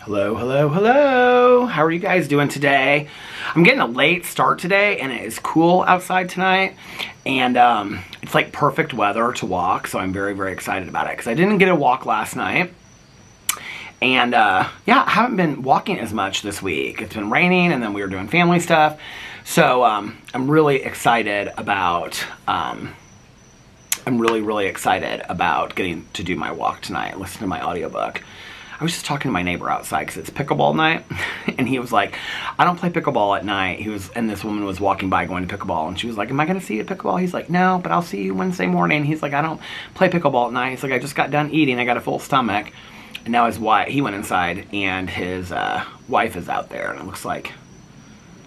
Hello, hello, hello. How are you guys doing today? I'm getting a late start today, and it is cool outside tonight. And it's like perfect weather to walk, so I'm very, very excited about it. Because I didn't get a walk last night. And yeah, I haven't been walking as much this week. It's been raining, and then we were doing family stuff. So I'm really excited about... I'm really excited about getting to do my walk tonight, listen to my audiobook. I was just talking to my neighbor outside because it's pickleball night, and he was like, I don't play pickleball at night. And this woman was walking by going to pickleball, and she was like, am I going to see you at pickleball? He's like, no, but I'll see you Wednesday morning. He's like, I don't play pickleball at night. He's like, I just got done eating. I got a full stomach. And now his wife, he went inside, and his wife is out there, and it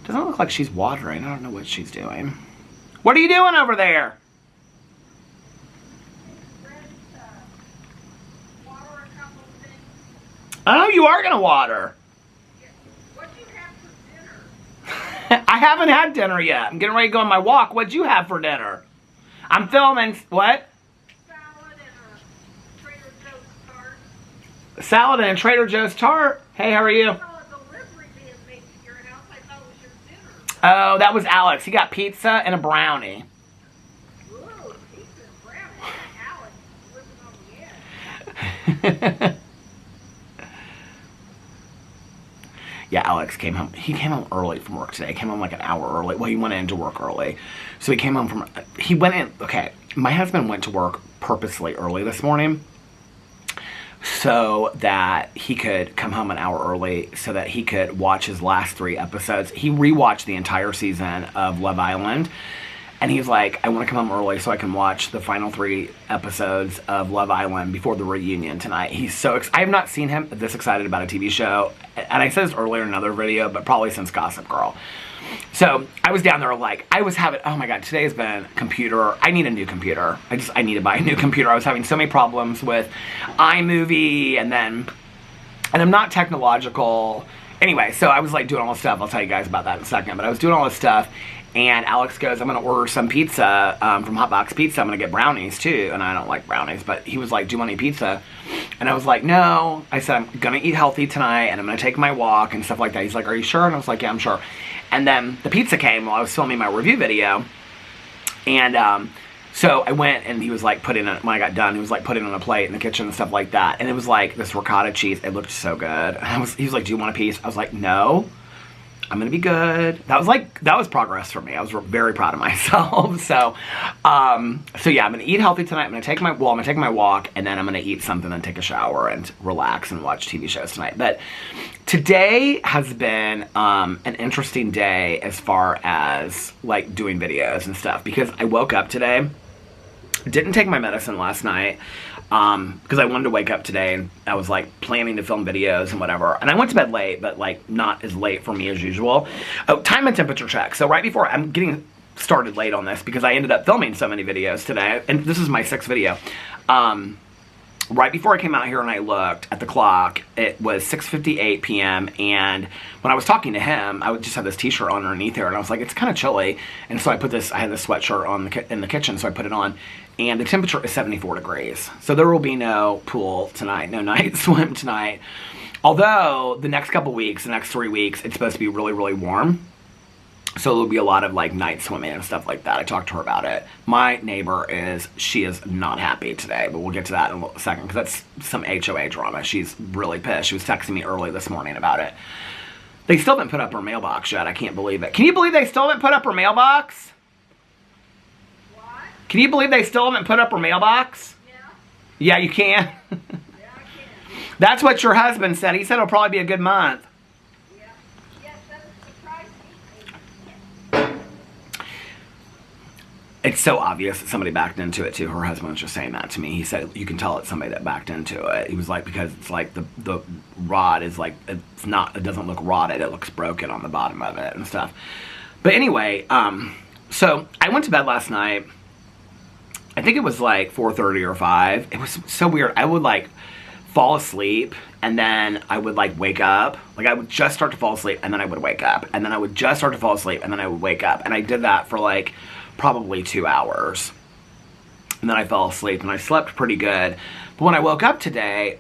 doesn't look like she's watering. I don't know what she's doing. What are you doing over there? Oh, you are going to water. What'd you have for dinner? I haven't had dinner yet. I'm getting ready to go on my walk. What'd you have for dinner? I'm filming, what? Salad and a Trader Joe's tart. Salad and a Trader Joe's tart. Hey, how are you? I saw a delivery being made to your house. I thought it was your dinner. Oh, that was Alex. He got pizza and a brownie. Ooh, pizza and brownie. Alex living on the edge. Yeah, Alex came home. He came home early from work today. He came home like an hour early. Well, he went into work early. So he came home from... He went in... Okay, my husband went to work purposely early this morning so that he could come home an hour early so that he could watch his last 3 episodes. He rewatched the entire season of Love Island. And he's like, I want to come home early so I can watch the final 3 episodes of Love Island before the reunion tonight. He's so excited. I have not seen him this excited about a TV show. And I said this earlier in another video, but probably since Gossip Girl. So I was down there like, I was having, oh my God, today has been computer. I need a new computer. I need to buy a new computer. I was having so many problems with iMovie and I'm not technological. Anyway, so I was like doing all this stuff. I'll tell you guys about that in a second. But I was doing all this stuff. And Alex goes, I'm going to order some pizza from Hotbox Pizza. I'm going to get brownies, too. And I don't like brownies. But he was like, do you want any pizza? And I was like, no. I said, I'm going to eat healthy tonight. And I'm going to take my walk and stuff like that. He's like, are you sure? And I was like, yeah, I'm sure. And then the pizza came while I was filming my review video. And so I went and he was like, when I got done, he was like putting it on a plate in the kitchen and stuff like that. And it was like this ricotta cheese. It looked so good. And he was like, do you want a piece? I was like, no. I'm gonna be good. That was progress for me. I was very proud of myself. So yeah, I'm gonna eat healthy tonight. I'm gonna take my walk, and then I'm gonna eat something and take a shower and relax and watch TV shows tonight. But today has been an interesting day as far as like doing videos and stuff because I woke up today. Didn't take my medicine last night because I wanted to wake up today and I was like planning to film videos and whatever. And I went to bed late, but like not as late for me as usual. Oh, time and temperature check. So right before, I'm getting started late on this because I ended up filming so many videos today. And this is my 6th video. Right before I came out here and I looked at the clock, it was 6:58 p.m. And when I was talking to him, I would just have this t-shirt on underneath there. And I was like, it's kind of chilly. And so I had this sweatshirt on in the kitchen, so I put it on. And the temperature is 74 degrees. So there will be no pool tonight, no night swim tonight. Although the next couple weeks, the next 3 weeks, it's supposed to be really, really warm. So there'll be a lot of like night swimming and stuff like that. I talked to her about it. My neighbor she is not happy today, but we'll get to that in a second because that's some HOA drama. She's really pissed. She was texting me early this morning about it. They still haven't put up her mailbox yet. I can't believe it. Can you believe they still haven't put up her mailbox? What? Can you believe they still haven't put up her mailbox? Yeah. Yeah, you can. Yeah, I can. That's what your husband said. He said it'll probably be a good month. Yeah. Yes, that surprised me. It's so obvious that somebody backed into it too. Her husband was just saying that to me. He said, you can tell it's somebody that backed into it. He was like, because it's like the rod is like, it doesn't look rotted. It looks broken on the bottom of it and stuff. But anyway, so I went to bed last night. I think it was like 4:30 or 5. It was so weird. I would like fall asleep and then I would like wake up. Like I would just start to fall asleep and then I would wake up. And then I would just start to fall asleep and then I would wake up. And I did that for like probably 2 hours. And then I fell asleep and I slept pretty good. But when I woke up today,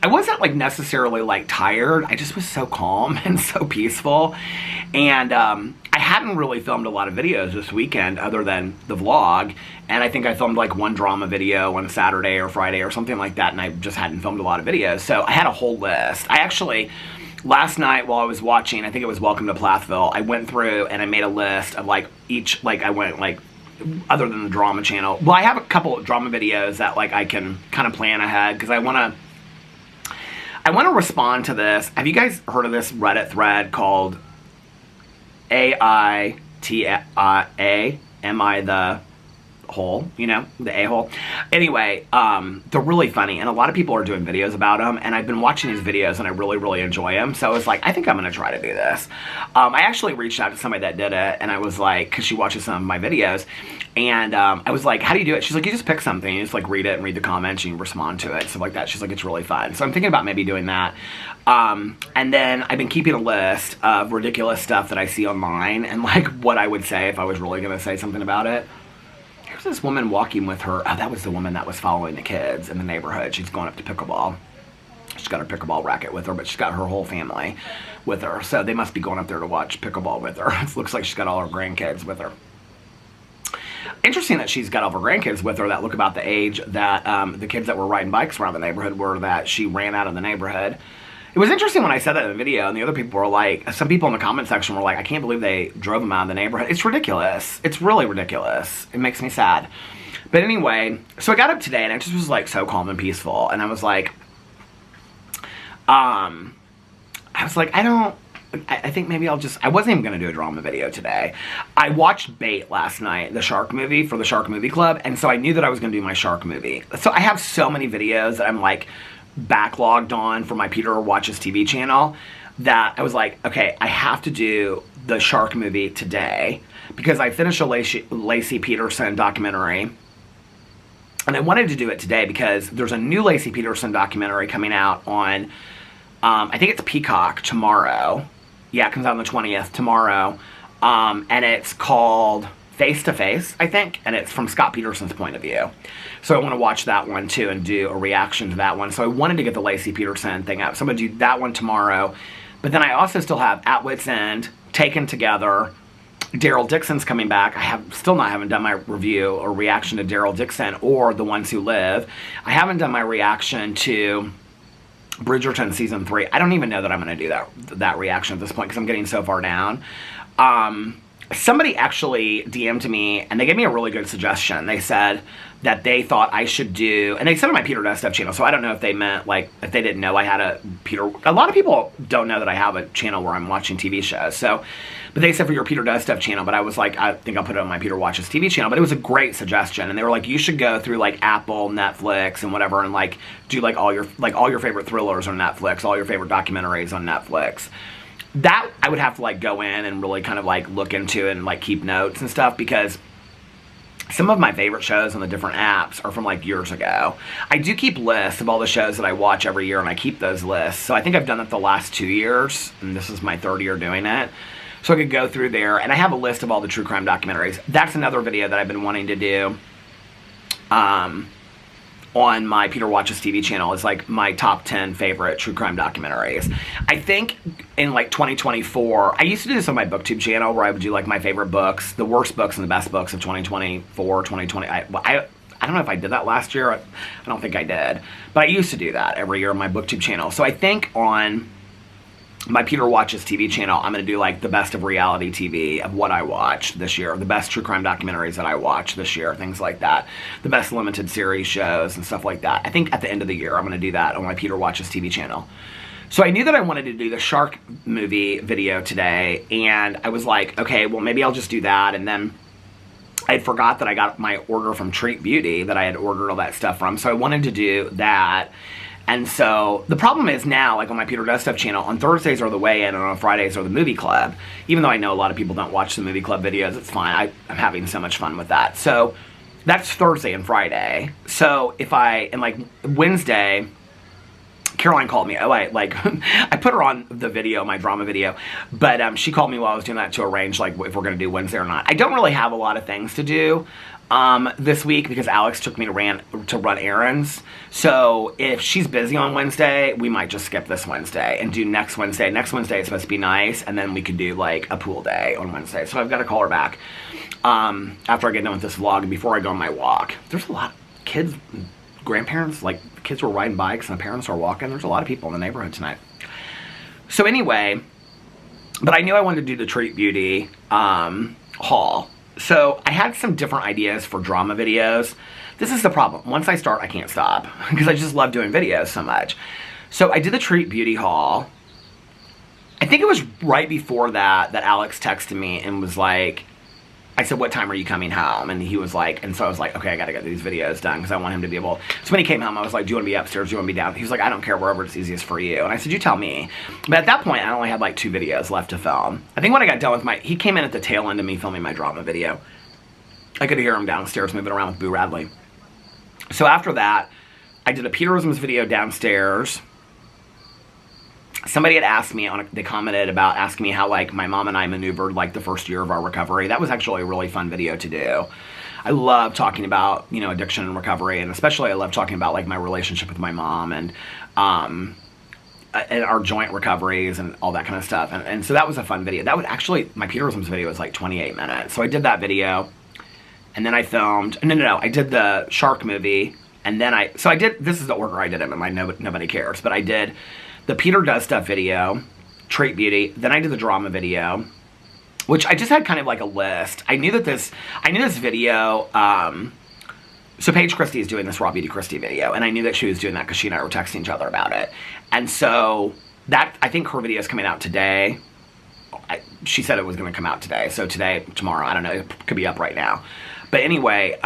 I wasn't like necessarily like tired. I just was so calm and so peaceful. And I hadn't really filmed a lot of videos this weekend other than the vlog. And I think I filmed like one drama video on Saturday or Friday or something like that. And I just hadn't filmed a lot of videos. So I had a whole list. I actually, last night while I was watching, I think it was Welcome to Plathville, I went through and I made a list of like each, like I went like, other than the drama channel. Well, I have a couple of drama videos that like I can kind of plan ahead because I want to respond to this. Have you guys heard of this Reddit thread called AITA? Am I the hole? You know, the a-hole. Anyway, they're really funny, and a lot of people are doing videos about them, and I've been watching these videos, and I really, really enjoy them, so I was like, I think I'm going to try to do this. I actually reached out to somebody that did it, and I was like, because she watches some of my videos, and I was like, how do you do it? She's like, you just pick something, you just like read it and read the comments, and you respond to it, stuff like that. She's like, it's really fun. So I'm thinking about maybe doing that. And then I've been keeping a list of ridiculous stuff that I see online, and like what I would say if I was really going to say something about it. Here's this woman walking with her, oh, that was the woman that was following the kids in the neighborhood. She's going up to pickleball. She's got her pickleball racket with her, but she's got her whole family with her. So they must be going up there to watch pickleball with her. It looks like she's got all her grandkids with her. Interesting that she's got all her grandkids with her that look about the age that the kids that were riding bikes around the neighborhood were that she ran out of the neighborhood. It was interesting when I said that in the video, and the other people were like, some people in the comment section were like, I can't believe they drove him out of the neighborhood. It's ridiculous. It's really ridiculous. It makes me sad. But anyway, so I got up today, and I just was like so calm and peaceful, and I was like, I think maybe I wasn't even going to do a drama video today. I watched Bait last night, the shark movie for the Shark Movie Club, and so I knew that I was going to do my shark movie. So I have so many videos that I'm like backlogged on for my Peter Watches TV channel that I was like, okay, I have to do the shark movie today because I finished a Lacey Peterson documentary. And I wanted to do it today because there's a new Lacey Peterson documentary coming out on, I think it's Peacock tomorrow. Yeah, it comes out on the 20th, tomorrow. And it's called Face to Face, I think. And it's from Scott Peterson's point of view. So I want to watch that one too and do a reaction to that one. So I wanted to get the Lacey Peterson thing up. So I'm going to do that one tomorrow. But then I also still have At Wit's End, Taken Together, Daryl Dixon's coming back. I haven't done my review or reaction to Daryl Dixon or The Ones Who Live. I haven't done my reaction to Bridgerton Season 3. I don't even know that I'm going to do that reaction at this point because I'm getting so far down. Somebody actually DM'd me, and they gave me a really good suggestion. They said that they thought I should do, and they said on my Peter Does Stuff channel, so I don't know if they meant, like, if they didn't know I had a lot of people don't know that I have a channel where I'm watching TV shows, so, but they said for your Peter Does Stuff channel, but I was like, I think I'll put it on my Peter Watches TV channel, but it was a great suggestion, and they were like, you should go through, like, Apple, Netflix, and whatever, and, like, do, like, all your favorite thrillers on Netflix, all your favorite documentaries on Netflix. That I would have to like go in and really kind of like look into and like keep notes and stuff because some of my favorite shows on the different apps are from like years ago. I do keep lists of all the shows that I watch every year and I keep those lists. So I think I've done it the last 2 years and this is my third year doing it. So I could go through there and I have a list of all the true crime documentaries. That's another video that I've been wanting to do. On my Peter Watches TV channel is like my top 10 favorite true crime documentaries. I think in like 2024, I used to do this on my BookTube channel where I would do like my favorite books, the worst books and the best books of 2024, 2020. I don't know if I did that last year. I don't think I did. But I used to do that every year on my BookTube channel. So I think on my Peter Watches TV channel, I'm going to do like the best of reality TV of what I watched this year, the best true crime documentaries that I watched this year, things like that, the best limited series shows and stuff like that. I think at the end of the year, I'm going to do that on my Peter Watches TV channel. So I knew that I wanted to do the shark movie video today, and I was like, okay, well, maybe I'll just do that, and then I forgot that I got my order from Treat Beauty that I had ordered all that stuff from, so I wanted to do that. And so the problem is now, like on my Peter Does Stuff channel, on Thursdays are the weigh-in and on Fridays are the movie club. Even though I know a lot of people don't watch the movie club videos, it's fine. I'm having so much fun with that. So that's Thursday and Friday. So if and like Wednesday, Caroline called me. I put her on the video, my drama video, but she called me while I was doing that to arrange like if we're going to do Wednesday or not. I don't really have a lot of things to do this week because Alex took me to run errands. So if she's busy on Wednesday, we might just skip this Wednesday and do next Wednesday. Next Wednesday it's supposed to be nice, and then we could do like a pool day on Wednesday. So I've got to call her back after I get done with this vlog and before I go on my walk. There's a lot of kids, grandparents, like kids were riding bikes and the parents are walking. There's a lot of people in the neighborhood tonight. So anyway, but I knew I wanted to do the Treat Beauty haul. So I had some different ideas for drama videos. This is the problem. Once I start, I can't stop because I just love doing videos so much. So I did the Treat Beauty haul. I think it was right before that Alex texted me and was like, I said, what time are you coming home? And he was like, and so I was like, okay, I got to get these videos done because I want him to be able. So when he came home, I was like, do you want to be upstairs? Do you want to be down? He was like, I don't care, wherever it's easiest for you. And I said, you tell me. But at that point, I only had like 2 videos left to film. I think when I got done with he came in at the tail end of me filming my drama video. I could hear him downstairs moving around with Boo Radley. So after that, I did a Peterisms video downstairs. Somebody had asked me, they commented about asking me how like my mom and I maneuvered like the first year of our recovery. That was actually a really fun video to do. I love talking about, you know, addiction and recovery, and especially I love talking about like my relationship with my mom and our joint recoveries and all that kind of stuff. And so that was a fun video. That was actually, my Peterisms video was like 28 minutes. So I did that video, and then I filmed, no, I did the shark movie, and then this is the order I did it in, my Nobody Cares, but I did the Peter Does Stuff video, Treat Beauty, then I did the drama video, which I just had kind of like a list. I knew this video, so Paige Christie is doing this Raw Beauty Christie video, and I knew that she was doing that because she and I were texting each other about it. And so I think her video is coming out today. She said it was going to come out today, so today, tomorrow, I don't know, it could be up right now. But anyway,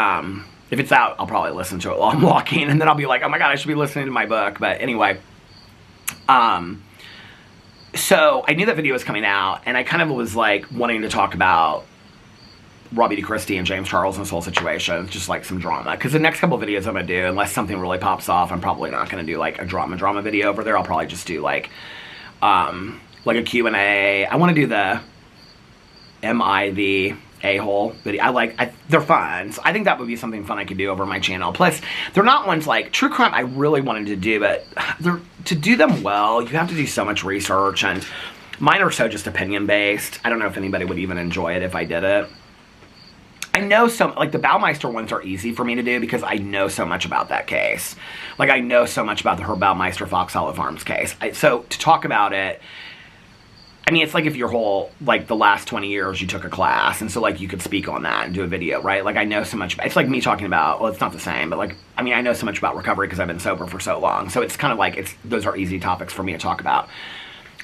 if it's out, I'll probably listen to it while I'm walking, and then I'll be like, oh my god, I should be listening to my book. But anyway, so I knew that video was coming out, and I kind of was like wanting to talk about Raw Beauty Christie and James Charles and this whole situation, just like some drama. Because the next couple videos I'm going to do, unless something really pops off, I'm probably not going to do like a drama video over there. I'll probably just do like a Q&A. I want to do the Am I the A-hole video. They're fun. So I think that would be something fun I could do over my channel. Plus, they're not ones like true crime I really wanted to do, but to do them well, you have to do so much research, and mine are so just opinion-based. I don't know if anybody would even enjoy it if I did it. I know like the Baumeister ones are easy for me to do because I know so much about that case. Like I know so much about the Herb Baumeister Fox Hollow Farms case. So to talk about it, I mean, it's like if your whole, like, the last 20 years you took a class, and so, like, you could speak on that and do a video, right? Like, I know so much, it's like me talking about, well, it's not the same, but, like, I mean, I know so much about recovery because I've been sober for so long, so it's kind of like, those are easy topics for me to talk about.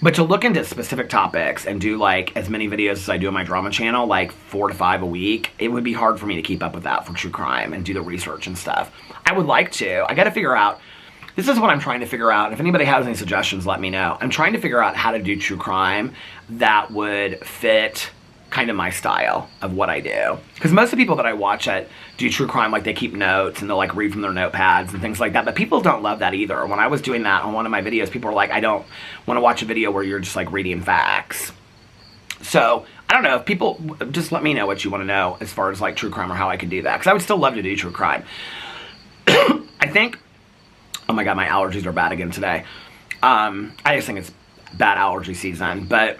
But to look into specific topics and do, like, as many videos as I do on my drama channel, like, 4 to 5 a week, it would be hard for me to keep up with that for true crime and do the research and stuff. I would like to. I gotta figure out, this is what I'm trying to figure out. If anybody has any suggestions, let me know. I'm trying to figure out how to do true crime that would fit kind of my style of what I do. Because most of the people that I watch that do true crime, like they keep notes and they'll like read from their notepads and things like that. But people don't love that either. When I was doing that on one of my videos, people were like, I don't want to watch a video where you're just like reading facts. So I don't know, if people, just let me know what you want to know as far as like true crime or how I could do that. Because I would still love to do true crime. I think, oh my god, my allergies are bad again today. I just think it's bad allergy season. But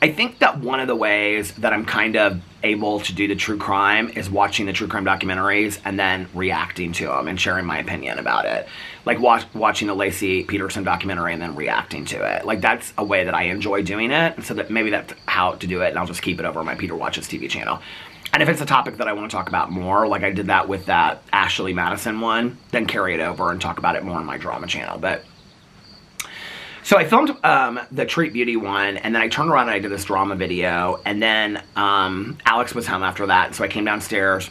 I think that one of the ways that I'm kind of able to do the true crime is watching the true crime documentaries and then reacting to them and sharing my opinion about it. Like watching the Lacey Peterson documentary and then reacting to it. Like that's a way that I enjoy doing it. So that maybe that's how to do it, and I'll just keep it over my Peter Watches TV channel. And if it's a topic that I want to talk about more, like I did that with that Ashley Madison one, then carry it over and talk about it more on my drama channel. But so I filmed the Treat Beauty one, and then I turned around and I did this drama video, and then Alex was home after that, so I came downstairs.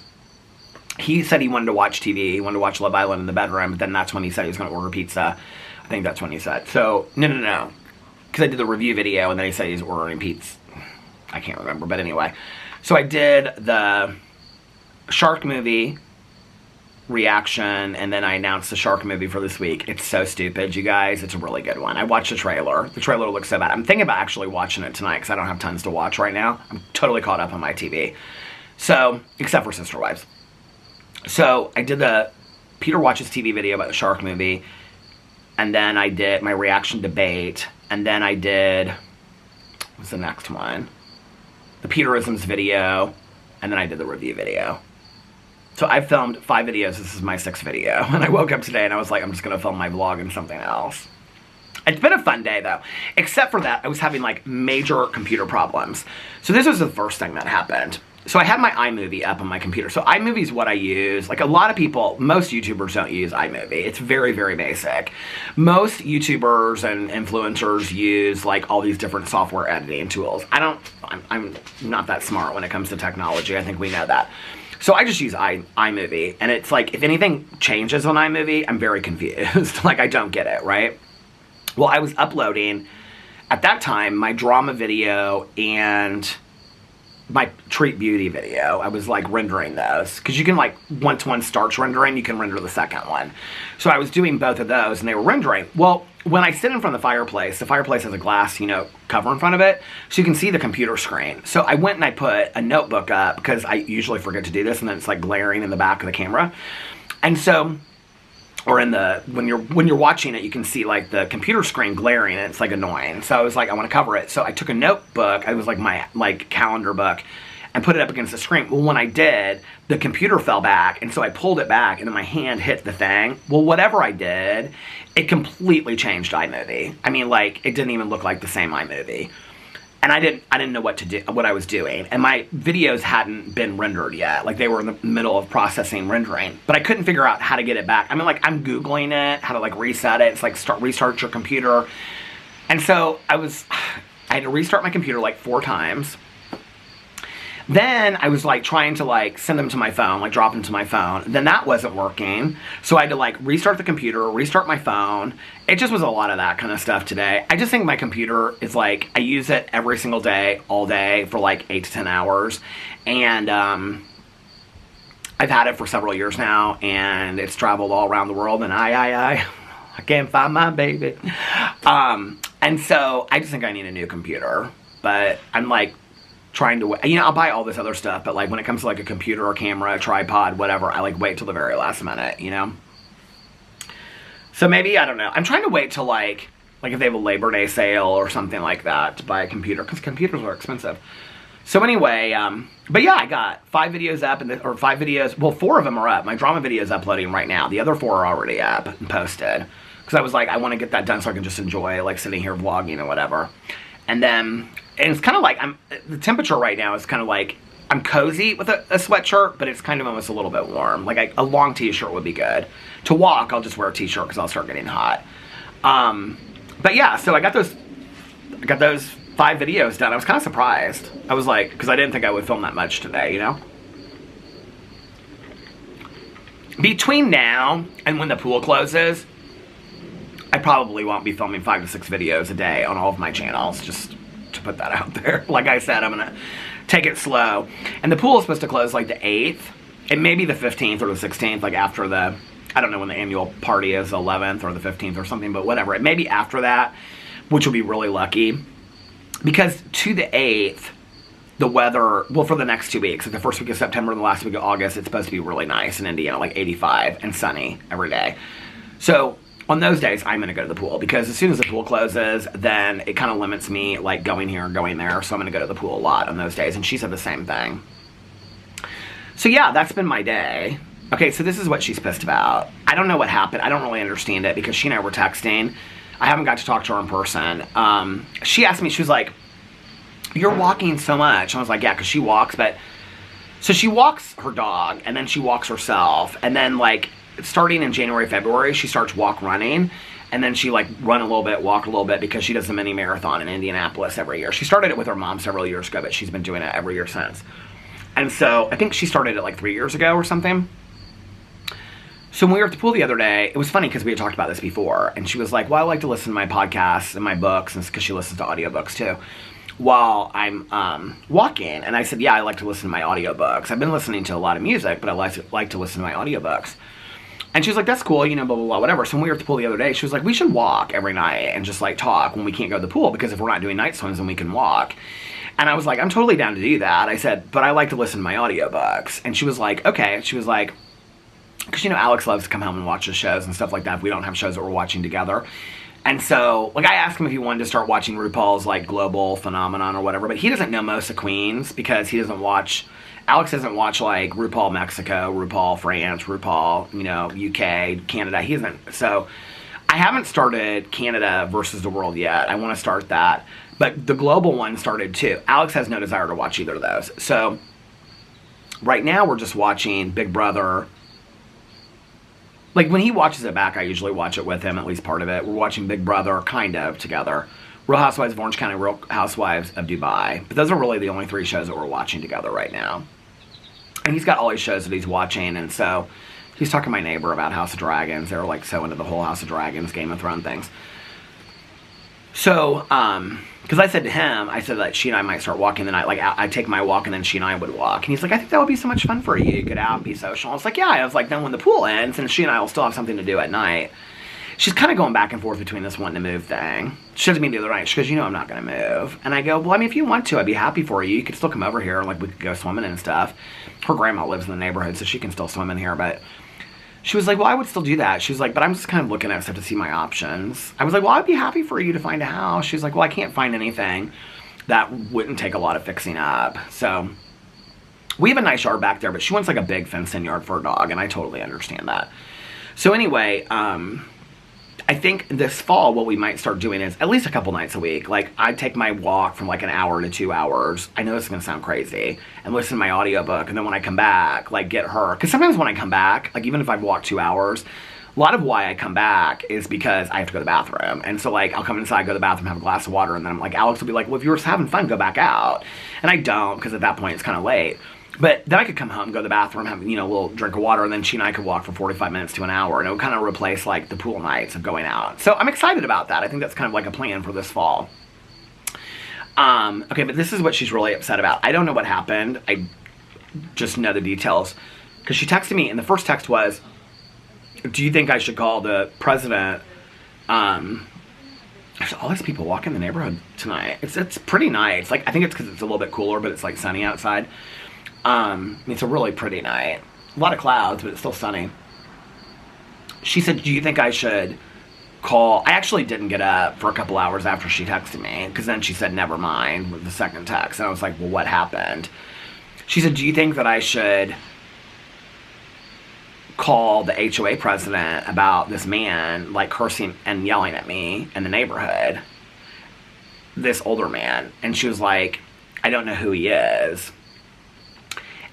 He said he wanted to watch TV, he wanted to watch Love Island in the bedroom, but then that's when he said he was going to order pizza. I think that's when he said. So, no. Because I did the review video, and then he said he's ordering pizza. I can't remember, but anyway. So I did the shark movie reaction, and then I announced the shark movie for this week. It's so stupid, you guys. It's a really good one. I watched the trailer. The trailer looks so bad. I'm thinking about actually watching it tonight because I don't have tons to watch right now. I'm totally caught up on my TV. So, except for Sister Wives. So, I did the Peter Watches TV video about the shark movie, and then I did my reaction debate, and then I did, what's the next one? The Peterisms video, and then I did the review video. So I filmed 5 videos. This is my 6th video. And I woke up today and I was like, I'm just going to film my vlog and something else. It's been a fun day, though. Except for that, I was having, like, major computer problems. So this was the first thing that happened. So I had my iMovie up on my computer. So iMovie is what I use. Like, a lot of people, most YouTubers don't use iMovie. It's very, very basic. Most YouTubers and influencers use, like, all these different software editing tools. I'm not that smart when it comes to technology. I think we know that. So I just use iMovie. And it's like, if anything changes on iMovie, I'm very confused. Like, I don't get it, right? Well, I was uploading, at that time, my drama video and my Treat Beauty video. I was, like, rendering those. Because you can, like, once one starts rendering, you can render the second one. So I was doing both of those, and they were rendering. Well, when I sit in front of the fireplace has a glass, cover in front of it, so you can see the computer screen. So I went and I put a notebook up, because I usually forget to do this, and then it's, like, glaring in the back of the camera. And so, or when you're watching it, you can see, like, the computer screen glaring, and it's, like, annoying. So I was like, I want to cover it. So I took a notebook, it was like my, like, calendar book, and put it up against the screen. Well, when I did, the computer fell back, and so I pulled it back, and then my hand hit the thing. Well, whatever I did, it completely changed iMovie. I mean, like, it didn't even look like the same iMovie. And I didn't know what I was doing. And my videos hadn't been rendered yet. Like, they were in the middle of processing rendering. But I couldn't figure out how to get it back. I mean, like, I'm Googling it, how to, like, reset it. It's like, restart your computer. And so I had to restart my computer, like, 4 times. Then I was, like, trying to, like, send them to my phone, like, drop them to my phone. Then that wasn't working. So I had to, like, restart the computer, restart my phone. It just was a lot of that kind of stuff today. I just think my computer is, like, I use it every single day, all day, for, like, 8 to 10 hours. And I've had it for several years now, and it's traveled all around the world, and I can't find my baby. And so I just think I need a new computer. But I'm, like, trying to, I'll buy all this other stuff, but, like, when it comes to, like, a computer or camera, a tripod, whatever, I, like, wait till the very last minute, So maybe, I don't know. I'm trying to wait till, like if they have a Labor Day sale or something like that to buy a computer, because computers are expensive. So anyway, but yeah, I got 5 videos up, or 5 videos, well, 4 of them are up. My drama video is uploading right now. The other 4 are already up and posted. Because I was like, I want to get that done so I can just enjoy, like, sitting here vlogging or whatever. And then, and it's kind of like, the temperature right now is kind of like, I'm cozy with a sweatshirt, but it's kind of almost a little bit warm. Like, a long t-shirt would be good. To walk, I'll just wear a t-shirt because I'll start getting hot. But yeah, so I got those 5 videos done. I was kind of surprised. I was like, because I didn't think I would film that much today, Between now and when the pool closes, I probably won't be filming 5 to 6 videos a day on all of my channels, just to put that out there. Like I said, I'm going to take it slow. And the pool is supposed to close, like, the 8th. It may be the 15th or the 16th, like, after the, I don't know when the annual party is, the 11th or the 15th or something, but whatever. It may be after that, which will be really lucky. Because to the 8th, the weather, well, for the next 2 weeks, like the first week of September and the last week of August, it's supposed to be really nice in Indiana, like 85 and sunny every day. So on those days, I'm going to go to the pool, because as soon as the pool closes, then it kind of limits me, like, going here and going there, so I'm going to go to the pool a lot on those days, and she said the same thing. So yeah, that's been my day. Okay, so this is what she's pissed about. I don't know what happened. I don't really understand it, because she and I were texting. I haven't got to talk to her in person. She asked me, she was like, you're walking so much. And I was like, yeah, because she walks, but... So she walks her dog, and then she walks herself, and then, like, starting in January, February, she starts running, and then she, like, run a little bit, walk a little bit, because she does the mini marathon in Indianapolis every year. She started it with her mom several years ago, but she's been doing it every year since. And so I think she started it, like, 3 years ago or something. So when we were at the pool the other day, it was funny because we had talked about this before, and she was like, well, I like to listen to my podcasts and my books, and because she listens to audiobooks too, while I'm walking. And I said, yeah, I like to listen to my audiobooks. I've been listening to a lot of music, but I like to listen to my audiobooks. And she was like, that's cool, you know, blah, blah, blah, whatever. So when we were at the pool the other day, she was like, we should walk every night and just, like, talk when we can't go to the pool, because if we're not doing night swims, then we can walk. And I was like, I'm totally down to do that. I said, but I like to listen to my audiobooks. And she was like, okay. She was like, because, you know, Alex loves to come home and watch the shows and stuff like that if we don't have shows that we're watching together. And so, like, I asked him if he wanted to start watching RuPaul's, like, Global Phenomenon or whatever, but he doesn't know most of Queens because he doesn't watch... Alex doesn't watch, like, RuPaul Mexico, RuPaul France, RuPaul, you know, UK, Canada. He doesn't. So, I haven't started Canada versus the world yet. I want to start that. But the global one started, too. Alex has no desire to watch either of those. So, right now, we're just watching Big Brother. Like, when he watches it back, I usually watch it with him, at least part of it. We're watching Big Brother, kind of, together. Real Housewives of Orange County, Real Housewives of Dubai. But those are really the only 3 shows that we're watching together right now. And he's got all his shows that he's watching, and so he's talking to my neighbor about House of Dragons. They're, like, so into the whole House of Dragons, Game of Thrones things. So, because I said to him, I said that she and I might start walking the night. Like, I'd take my walk, and then she and I would walk. And he's like, I think that would be so much fun for you. Get out and be social. I was like, yeah. I was like, then when the pool ends, and she and I will still have something to do at night. She's kind of going back and forth between this wanting to move thing. She said to me the other night, she goes, you know I'm not going to move. And I go, well, I mean, if you want to, I'd be happy for you. You could still come over here. Like, we could go swimming and stuff. Her grandma lives in the neighborhood, so she can still swim in here. But she was like, well, I would still do that. She was like, but I'm just kind of looking at stuff to see my options. I was like, well, I'd be happy for you to find a house. She's like, well, I can't find anything that wouldn't take a lot of fixing up. So we have a nice yard back there, but she wants, like, a big fenced-in yard for a dog, and I totally understand that. So anyway, I think this fall what we might start doing is at least a couple nights a week. Like, I take my walk from, like, an hour to 2 hours. I know this is going to sound crazy. And listen to my audiobook. And then when I come back, like, get her. Because sometimes when I come back, like, even if I've walked 2 hours, a lot of why I come back is because I have to go to the bathroom. And so, like, I'll come inside, go to the bathroom, have a glass of water. And then I'm like, Alex will be like, well, if you were having fun, go back out. And I don't, because at that point it's kind of late. But then I could come home, go to the bathroom, have, you know, a little drink of water, and then she and I could walk for 45 minutes to an hour, and it would kind of replace, like, the pool nights of going out. So I'm excited about that. I think that's kind of like a plan for this fall. Okay, but this is what she's really upset about. I don't know what happened. I just know the details. Because she texted me, and the first text was, do you think I should call the president? There's all these people walking the neighborhood tonight. It's pretty nice. Like, I think it's because it's a little bit cooler, but it's, like, sunny outside. It's a really pretty night. A lot of clouds, but it's still sunny. She said, do you think I should call? I actually didn't get up for a couple hours after she texted me, because then she said, never mind, with the second text. And I was like, well, what happened? She said, do you think that I should call the HOA president about this man, like, cursing and yelling at me in the neighborhood? This older man. And she was like, I don't know who he is.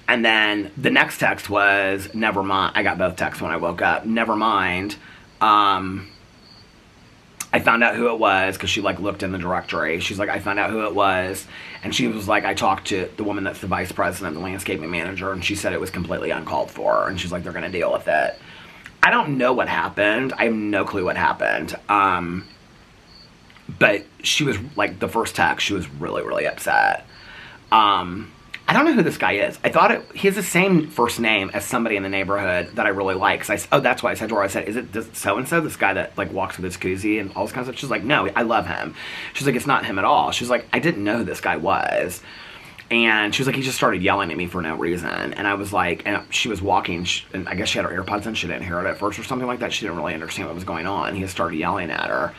And then the next text was, never mind. I got both texts when I woke up. Never mind. I found out who it was because she, like, looked in the directory. She's like, I found out who it was. And she was like, I talked to the woman that's the vice president, the landscaping manager, and she said it was completely uncalled for. And she's like, they're going to deal with it. I don't know what happened. I have no clue what happened. But she was, like, the first text, she was really, really upset. I don't know who this guy is. I thought he has the same first name as somebody in the neighborhood that I really like. That's why I said to her, I said, is it so-and-so, this guy that, like, walks with his koozie and all this kind of stuff? She's like, no, I love him. She's like, it's not him at all. She's like, I didn't know who this guy was. And she was like, he just started yelling at me for no reason. And I was like, and she was walking, and I guess she had her AirPods in, she didn't hear it at first or something like that. She didn't really understand what was going on. He just started yelling at her.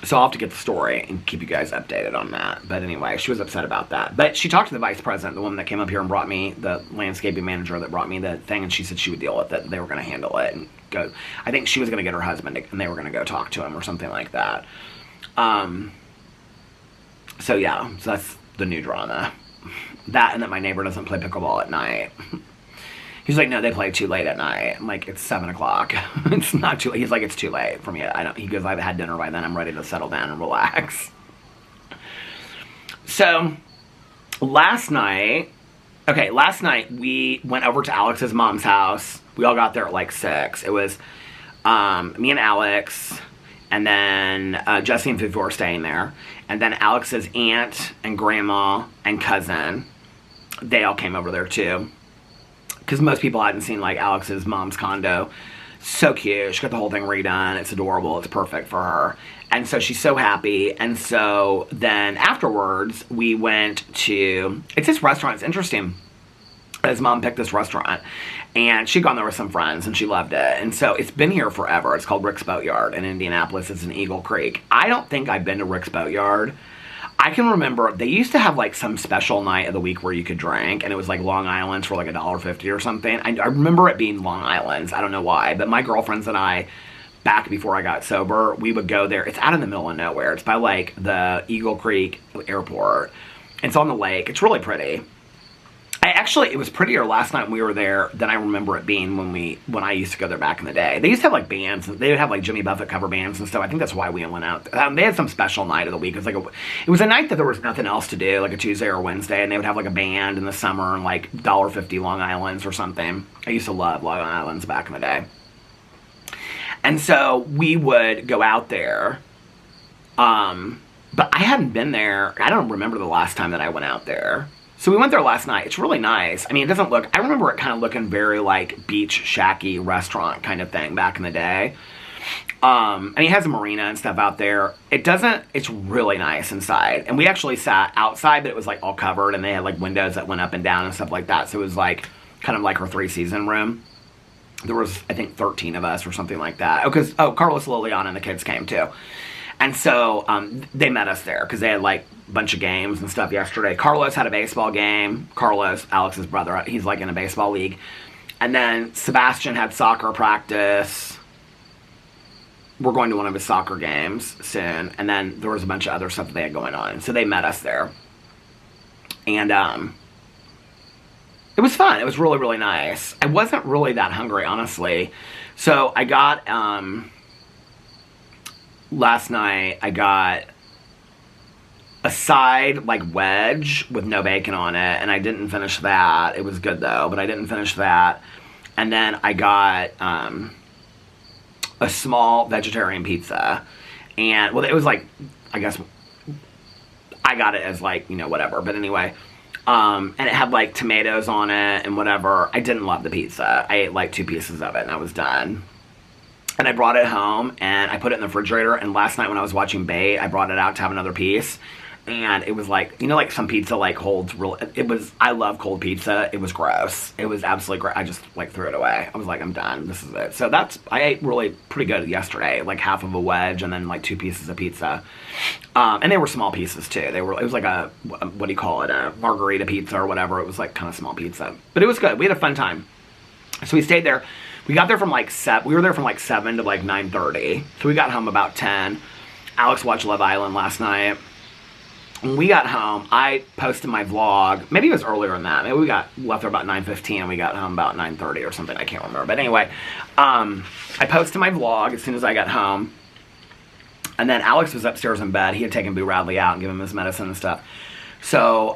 So I'll have to get the story and keep you guys updated on that. But anyway, she was upset about that. But she talked to the vice president, the woman that came up here and brought me, the landscaping manager that brought me the thing, and she said she would deal with it. They were going to handle it and go. I think she was going to get her husband, and they were going to go talk to him or something like that. So yeah, so that's the new drama. That, and that my neighbor doesn't play pickleball at night. He's like, no, they play too late at night. I'm like, it's 7 o'clock. It's not too late. He's like, it's too late for me. He goes, I've had dinner by then. I'm ready to settle down and relax. So, last night we went over to Alex's mom's house. We all got there at like 6. It was me and Alex, and then Jesse and Fifi were staying there. And then Alex's aunt and grandma and cousin, they all came over there too. because most people hadn't seen like Alex's mom's condo. So cute. She got the whole thing redone. It's adorable. It's perfect for her. And so she's so happy. And so then afterwards, we went to, it's this restaurant. It's interesting. His mom picked this restaurant, and she'd gone there with some friends, and she loved it. And so it's been here forever. It's called Rick's Boatyard in Indianapolis. It's in Eagle Creek. I don't think I've been to Rick's Boatyard. I can remember they used to have like some special night of the week where you could drink, and it was like Long Island's for like $1.50 or something. I remember it being Long Island's. I don't know why, but my girlfriends and I, back before I got sober, we would go there. It's out in the middle of nowhere. It's by like the Eagle Creek Airport. It's on the lake. It's really pretty. It was prettier last night when we were there than I remember it being when I used to go there back in the day. They used to have like bands. They would have like Jimmy Buffett cover bands and stuff. I think that's why we went out. They had some special night of the week. It was a night that there was nothing else to do, like a Tuesday or Wednesday, and they would have like a band in the summer and like $1.50 Long Island's or something. I used to love Long Island's back in the day. And so we would go out there. But I hadn't been there. I don't remember the last time that I went out there. So we went there last night. It's really nice. I mean, it doesn't look, I remember it kind of looking very like beach shacky restaurant kind of thing back in the day. And he has a marina and stuff out there. It's really nice inside. And we actually sat outside, but it was like all covered, and they had like windows that went up and down and stuff like that. So it was like kind of like her 3-season room. There was, I think, 13 of us or something like that. Carlos, Liliana, and the kids came too. And so they met us there because they had like a bunch of games and stuff yesterday. Carlos had a baseball game. Carlos, Alex's brother, he's like in a baseball league. And then Sebastian had soccer practice. We're going to one of his soccer games soon. And then there was a bunch of other stuff that they had going on. So they met us there. And it was fun. It was really, really nice. I wasn't really that hungry, honestly. So I got... last night, I got a side, like, wedge with no bacon on it, and I didn't finish that. It was good, though, but I didn't finish that. And then I got a small vegetarian pizza. And, well, it was, like, I guess, I got it as, like, whatever. But anyway, and it had, like, tomatoes on it and whatever. I didn't love the pizza. I ate, like, 2 pieces of it, and I was done. And I brought it home, and I put it in the refrigerator, and last night when I was watching Bait, I brought it out to have another piece, and it was like, like some pizza, like, holds real, I love cold pizza. It was gross. It was absolutely gross. I just, like, threw it away. I was like, I'm done. This is it. So I ate really pretty good yesterday, like half of a wedge, and then, like, 2 pieces of pizza. And they were small pieces, too. It was like a, what do you call it, a margarita pizza or whatever. It was, like, kind of small pizza. But it was good. We had a fun time. So we stayed there. We got there from like 7. We were there from like 7 to like 9:30. So we got home about 10. Alex watched Love Island last night. When we got home, I posted my vlog. Maybe it was earlier than that. Maybe we left there about 9:15 and we got home about 9:30 or something. I can't remember. But anyway, I posted my vlog as soon as I got home. And then Alex was upstairs in bed. He had taken Boo Radley out and given him his medicine and stuff. So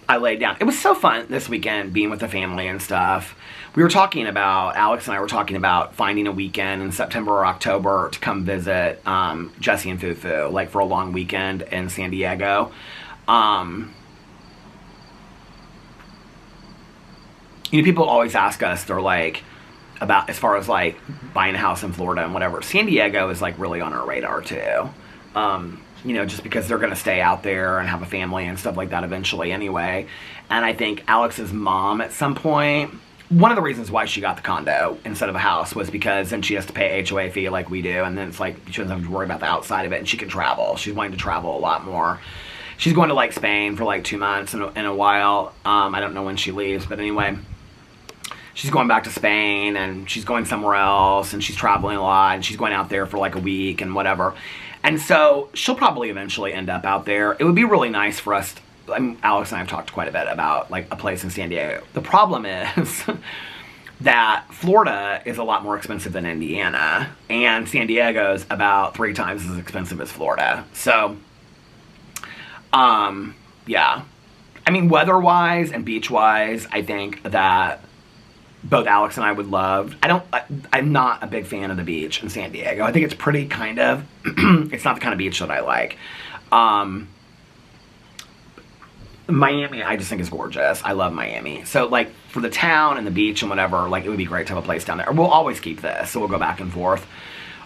I laid down. It was so fun this weekend being with the family and stuff. Alex and I were talking about finding a weekend in September or October to come visit Jesse and Fufu, like for a long weekend in San Diego. People always ask us, they're like, about as far as like buying a house in Florida and whatever. San Diego is like really on our radar too. Just because they're going to stay out there and have a family and stuff like that eventually anyway. And I think Alex's mom at some point, one of the reasons why she got the condo instead of a house was because then she has to pay HOA fee like we do, and then it's like she doesn't have to worry about the outside of it, and she can travel. She's wanting to travel a lot more. She's going to like Spain for like 2 months in a while. I don't know when she leaves, but anyway, she's going back to Spain, and she's going somewhere else, and she's traveling a lot, and she's going out there for like a week and whatever. And so she'll probably eventually end up out there. It would be really nice for us. Alex and I have talked quite a bit about like a place in San Diego. The problem is that Florida is a lot more expensive than Indiana, and San Diego's about 3 times as expensive as Florida. So, yeah. I mean, weather-wise and beach-wise, I think that both Alex and I would love. I'm not a big fan of the beach in San Diego. I think it's pretty kind of, it's not the kind of beach that I like. Miami, I just think is gorgeous. I love Miami. So, like, for the town and the beach and whatever, like, it would be great to have a place down there. We'll always keep this, so we'll go back and forth.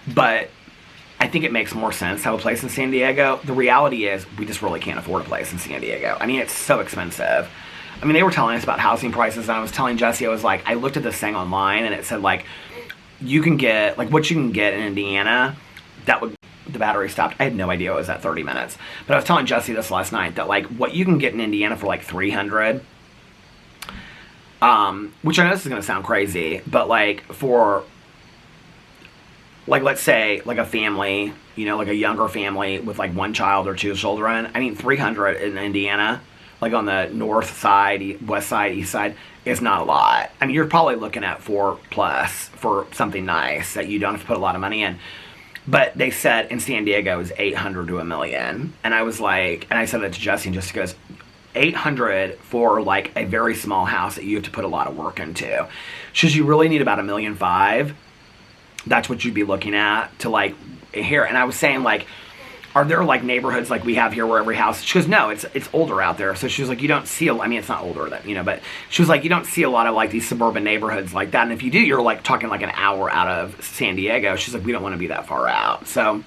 But I think it makes more sense to have a place in San Diego. The reality is, we just really can't afford a place in San Diego. I mean, it's so expensive. I mean, they were telling us about housing prices, and I was telling Jesse, I was like, I looked at this thing online, and it said, like, you can get, like, what you can get in Indiana, that would, the battery stopped. I had no idea it was at 30 minutes. But I was telling Jesse this last night, that, like, what you can get in Indiana for, like, $300, which I know this is going to sound crazy, but, like, for, like, let's say, like, a family, you know, like a younger family with, like, one child or two children, I mean, $300 in Indiana, like, on the north side, west side, east side, is not a lot. I mean, you're probably looking at $4+ for something nice that you don't have to put a lot of money in. But they said in San Diego is $800 to $1 million. And I was like, and I said that to Jesse, and Jesse goes, $800 for, like, a very small house that you have to put a lot of work into. Should you really need about $1.5 million? That's what you'd be looking at to, like, here. And I was saying, like, are there, like, neighborhoods like we have here where every house, she goes, no, it's older out there. So she was like, you don't see, I mean, it's not older than, you know, but she was like, you don't see a lot of, like, these suburban neighborhoods like that. And if you do, you're, like, talking like an hour out of San Diego. She's like, we don't want to be that far out. So,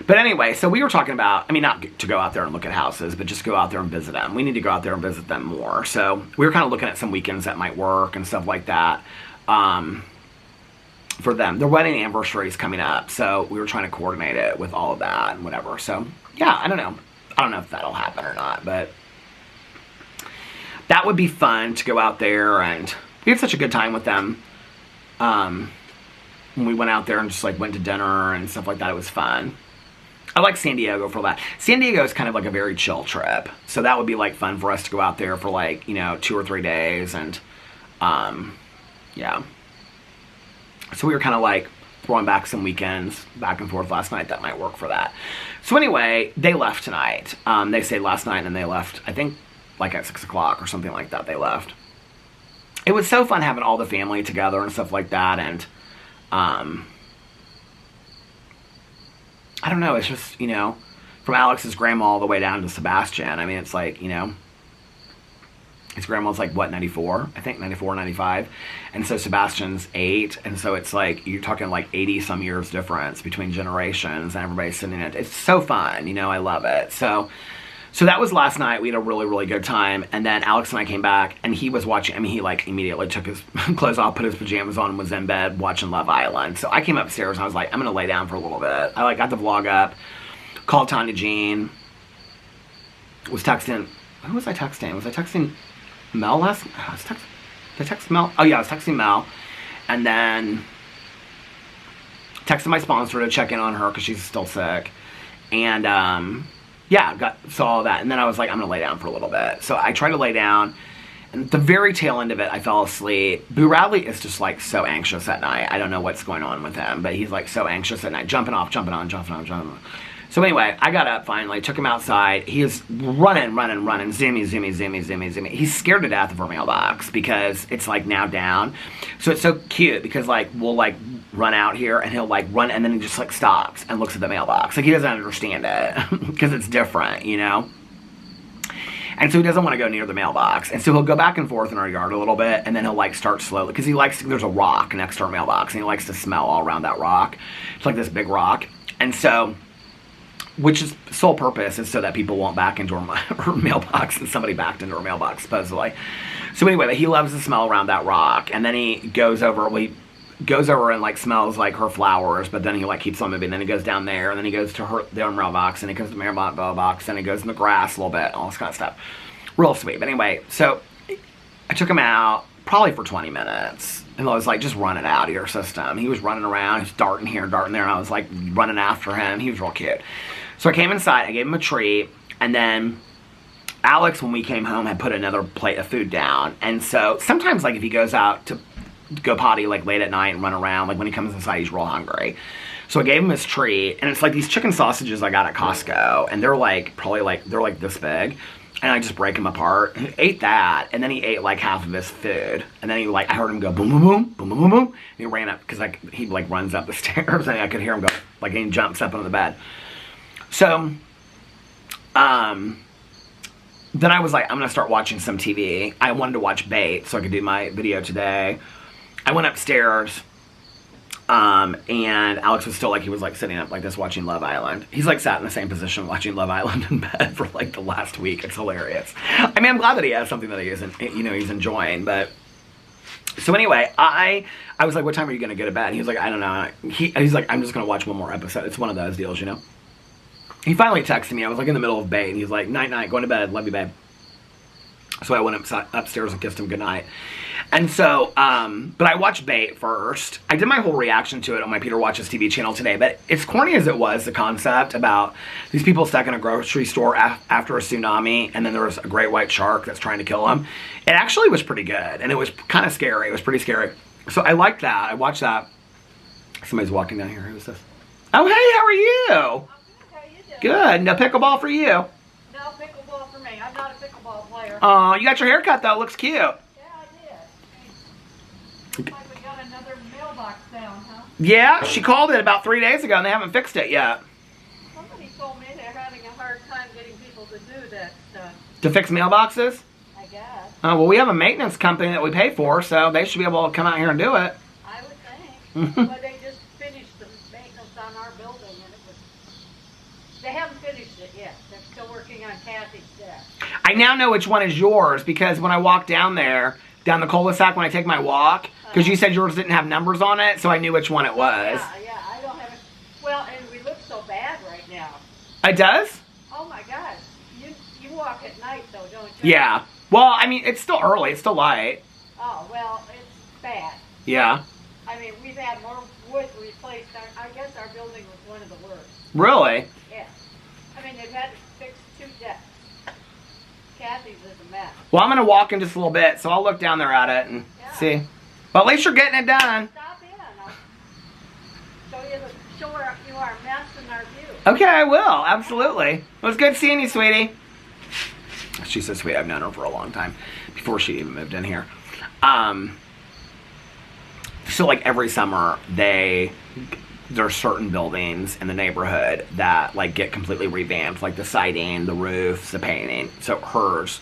but anyway, so we were talking about, I mean, not to go out there and look at houses, but just go out there and visit them. We need to go out there and visit them more. So we were kind of looking at some weekends that might work and stuff like that. For them. Their wedding anniversary is coming up, so we were trying to coordinate it with all of that and whatever. So, yeah, I don't know. I don't know if that'll happen or not, but that would be fun to go out there, and we had such a good time with them. When we went out there and just, like, went to dinner and stuff like that, it was fun. I like San Diego for that. San Diego is kind of like a very chill trip, so that would be, like, fun for us to go out there for, like, you know, 2 or 3 days, and, yeah. So we were kind of, like, throwing back some weekends back and forth last night. That might work for that. So anyway, they left tonight. They stayed last night and they left, I think, like at 6 o'clock or something like that. They left. It was so fun having all the family together and stuff like that. And I don't know. It's just, you know, from Alex's grandma all the way down to Sebastian. I mean, it's like, you know, his grandma's like, what, 94? I think 94, 95. And so Sebastian's 8. And so it's like, you're talking like 80 some years difference between generations, and everybody's sitting in it. It's so fun. You know, I love it. So that was last night. We had a really, really good time. And then Alex and I came back, and he was watching. I mean, he, like, immediately took his clothes off, put his pajamas on, and was in bed watching Love Island. So I came upstairs, and I was like, I'm going to lay down for a little bit. I, like, got the vlog up, called Tanya Jean, was texting. Who was I texting? Was I texting Mel last night? Did I text Mel? Oh, yeah, I was texting Mel. And then texted my sponsor to check in on her because she's still sick. And, yeah, saw that. And then I was like, I'm going to lay down for a little bit. So I tried to lay down. And at the very tail end of it, I fell asleep. Boo Radley is just, like, so anxious at night. I don't know what's going on with him, but he's, like, so anxious at night. Jumping off, jumping on, jumping on, jumping on. So anyway, I got up finally, took him outside. He is running, zoomy. He's scared to death of our mailbox because it's, like, now down. So it's so cute because, like, we'll, like, run out here and he'll, like, run, and then he just, like, stops and looks at the mailbox. Like, he doesn't understand it because it's different, you know? And so he doesn't want to go near the mailbox. And so he'll go back and forth in our yard a little bit, and then he'll, like, start slowly. Because he likes, there's a rock next to our mailbox, and he likes to smell all around that rock. It's like this big rock. And so, which is sole purpose is so that people won't back into her mailbox, and somebody backed into her mailbox, supposedly. So anyway, he loves to smell around that rock. And then he goes over, and, like, smells, like, her flowers, but then he, like, keeps on moving. Then he goes down there, and then he goes to their mailbox, and he goes to the mailbox, and he goes in the grass a little bit, all this kind of stuff. Real sweet. But anyway, so I took him out probably for 20 minutes, and I was like, just run it out of your system. He was running around, he was darting here, darting there, and I was, like, running after him. He was real cute. So I came inside, I gave him a treat, and then Alex, when we came home, had put another plate of food down. And so sometimes, like, if he goes out to go potty, like, late at night and run around, like, when he comes inside, he's real hungry. So I gave him his treat, and it's like these chicken sausages I got at Costco, and they're, like, probably, like, they're, like, this big. And I just break him apart. He ate that, and then he ate, like, half of his food. And then he, like, I heard him go boom, boom, boom, boom, boom, boom, boom. And he ran up, because, like, he, like, runs up the stairs, and I could hear him go, like, and he jumps up on the bed. So, then I was like, I'm going to start watching some TV. I wanted to watch Bait so I could do my video today. I went upstairs, and Alex was still like, he was like sitting up like this watching Love Island. He's like sat in the same position watching Love Island in bed for like the last week. It's hilarious. I mean, I'm glad that he has something that he isn't, you know, he's enjoying. But so anyway, I was like, what time are you going to go to bed? And he was like, I don't know. He's like, I'm just going to watch one more episode. It's one of those deals, you know. He finally texted me. I was like in the middle of Bait, and he's like, night, night, going to bed. Love you, babe. So I went upstairs and kissed him goodnight. And so, but I watched Bait first. I did my whole reaction to it on my Peter Watches TV channel today. But as corny as it was, the concept about these people stuck in a grocery store after a tsunami, and then there was a great white shark that's trying to kill them. It actually was pretty good, and it was kind of scary. It was pretty scary. So I liked that. I watched that. Somebody's walking down here. Who is this? Oh, hey, how are you? How you doing? Good. No pickleball for you. No pickleball for me. I'm not a pickleball player. Oh, you got your haircut though. It looks cute. Yeah, I did. Looks like we got another mailbox down, huh? Yeah, she called it about 3 days ago and they haven't fixed it yet. Somebody told me they're having a hard time getting people to do that stuff. To fix mailboxes? I guess. Oh, well, we have a maintenance company that we pay for, so they should be able to come out here and do it. I would think. But they just finished the maintenance on our building, and it was. They haven't finished it yet. They're still working on Kathy's desk. I now know which one is yours because when I walk down there, down the cul-de-sac when I take my walk, because you said yours didn't have numbers on it, so I knew which one it was. Yeah, I don't have it. Well, and we look so bad right now. It does? Oh my God. You walk at night though, don't you? Yeah. Well, I mean, it's still early. It's still light. Oh, well, it's bad. Yeah. I mean, we've had more wood replaced. I guess our building was one of the worst. Really? Yeah. I mean, they've had to fix 2 decks. Kathy's is a mess. Well, I'm going to walk in just a little bit, so I'll look down there at it and see. But at least you're getting it done. Stop in. I'll show you our mess and our view. Okay, I will. Absolutely. It was good seeing you, sweetie. She's so sweet. I've known her for a long time, before she even moved in here. So like every summer, there's certain buildings in the neighborhood that like get completely revamped, like the siding, the roofs, the painting. So hers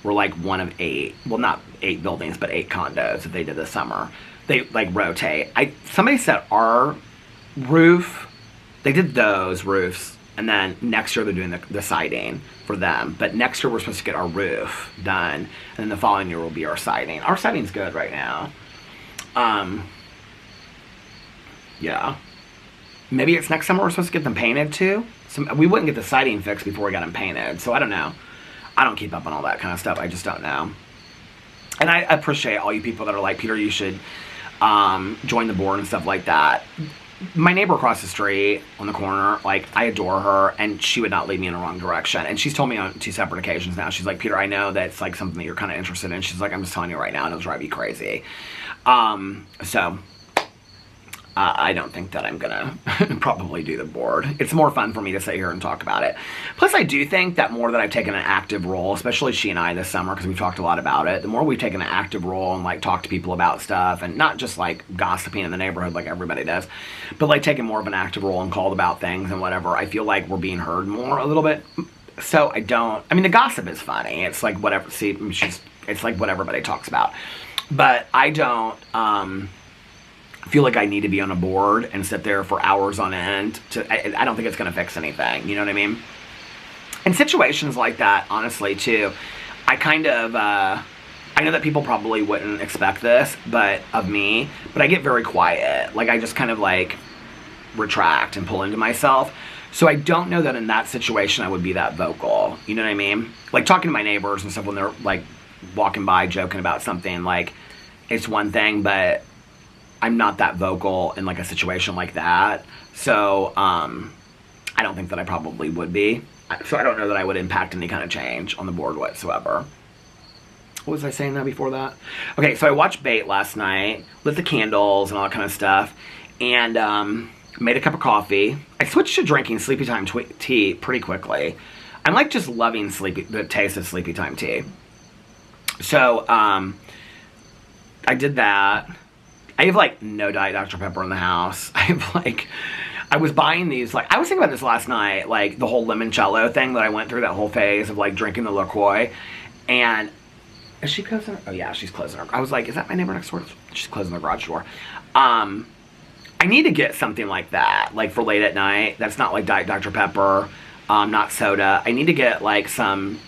were like one of 8, well, not 8 buildings, but 8 condos that they did this summer. They like rotate. Somebody said our roof, they did those roofs, and then next year they're doing the siding for them. But next year we're supposed to get our roof done, and then the following year will be our siding. Our siding's good right now. Yeah. Maybe it's next summer we're supposed to get them painted too. So we wouldn't get the siding fixed before we got them painted. So I don't know. I don't keep up on all that kind of stuff. I just don't know. And I appreciate all you people that are like, Peter, you should join the board and stuff like that. My neighbor across the street on the corner, like, I adore her, and she would not lead me in the wrong direction. And she's told me on 2 separate occasions now. She's like, Peter, I know that's like something that you're kind of interested in. She's like, I'm just telling you right now, it'll drive you crazy. I don't think that I'm gonna probably do the board. It's more fun for me to sit here and talk about it. Plus, I do think that more that I've taken an active role, especially she and I this summer, because we've talked a lot about it, the more we've taken an active role and like talked to people about stuff, and not just like gossiping in the neighborhood like everybody does, but like taking more of an active role and called about things and whatever, I feel like we're being heard more a little bit. So I mean, the gossip is funny. It's like whatever, it's like what everybody talks about. But I don't, feel like I need to be on a board and sit there for hours on end. I don't think it's going to fix anything. You know what I mean? In situations like that, honestly, too, I kind of, I know that people probably wouldn't expect this, but I get very quiet. Like, I just kind of, like, retract and pull into myself. So I don't know that in that situation I would be that vocal. You know what I mean? Like, talking to my neighbors and stuff when they're, like, walking by joking about something, like, it's one thing, but I'm not that vocal in like a situation like that. So I don't think that I probably would be. So I don't know that I would impact any kind of change on the board whatsoever. What was I saying now before that? Okay, so I watched Bait last night, lit the candles and all that kind of stuff, and made a cup of coffee. I switched to drinking Sleepy Time tea pretty quickly. I'm like just loving the taste of Sleepy Time tea. So I did that. I have like no Diet Dr. Pepper in the house. I I was buying these, like, I was thinking about this last night, like, the whole limoncello thing that I went through, that whole phase of, like, drinking the LaCroix, and, is she closing her? Oh, yeah, she's closing her. I was like, is that my neighbor next door? She's closing the garage door. I need to get something like that, like, for late at night, that's not, like, Diet Dr. Pepper, not soda. I need to get, like, some,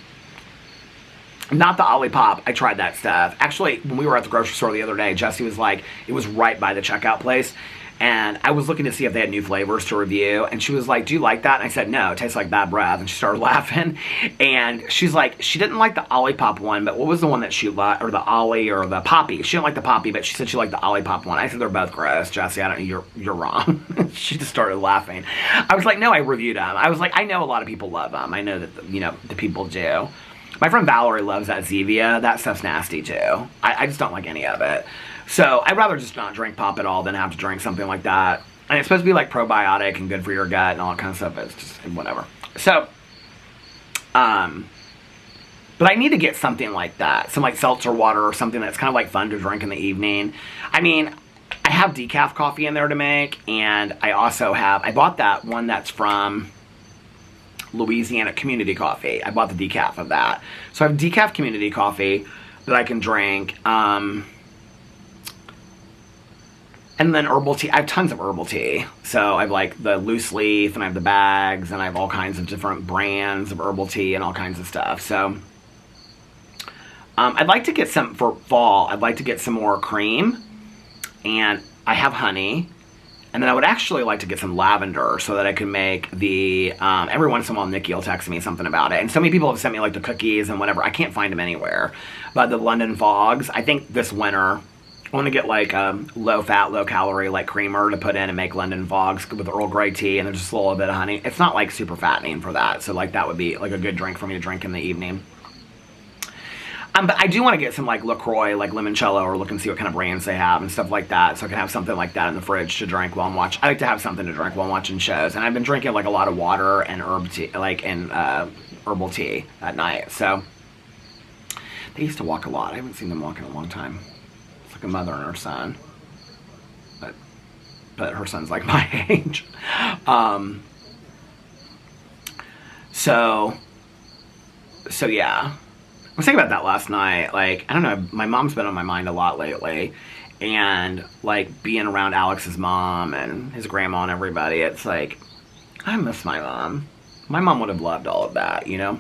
not the Olipop. I tried that stuff. Actually, when we were at the grocery store the other day, Jesse was like, it was right by the checkout place, and I was looking to see if they had new flavors to review, and she was like, do you like that? And I said, no, it tastes like bad breath, and she started laughing, and she's like, she didn't like the Olipop one, but what was the one that she liked, or the Ollie, or the Poppy? She didn't like the Poppy, but she said she liked the Olipop one. I said, they're both gross, Jesse, I don't, you're wrong. She just started laughing. I was like, no, I reviewed them. I was like, I know a lot of people love them. I know that, you know, the people do. My friend Valerie loves that Zevia. That stuff's nasty, too. I just don't like any of it. So, I'd rather just not drink pop at all than have to drink something like that. And it's supposed to be, like, probiotic and good for your gut and all that kind of stuff. It's just whatever. So, but I need to get something like that. Some, like, seltzer water or something that's kind of, like, fun to drink in the evening. I mean, I have decaf coffee in there to make. And I also have, I bought that one that's from Louisiana Community Coffee. I bought the decaf of that. So I have decaf community coffee that I can drink. And then herbal tea. I have tons of herbal tea. So I have like the loose leaf, and I have the bags, and I have all kinds of different brands of herbal tea and all kinds of stuff. So I'd like to get some, for fall, I'd like to get some more cream. And I have honey. And then I would actually like to get some lavender so that I can make the, every once in a while Nikki will text me something about it. And so many people have sent me like the cookies and whatever. I can't find them anywhere. But the London Fogs, I think this winter, I want to get like a low fat, low calorie like creamer to put in and make London Fogs with Earl Grey tea and then just a little bit of honey. It's not like super fattening for that. So like that would be like a good drink for me to drink in the evening. But I do want to get some, like, LaCroix, like, limoncello, or look and see what kind of brands they have and stuff like that, so I can have something like that in the fridge to drink while I'm watching. I like to have something to drink while I'm watching shows, and I've been drinking, like, a lot of water and herb tea, like, and herbal tea at night, so. They used to walk a lot. I haven't seen them walk in a long time. It's like a mother and her son. But her son's, like, my age. So, yeah. I was thinking about that last night, like, I don't know, my mom's been on my mind a lot lately, and, like, being around Alex's mom and his grandma and everybody, it's like, I miss my mom. My mom would have loved all of that, you know?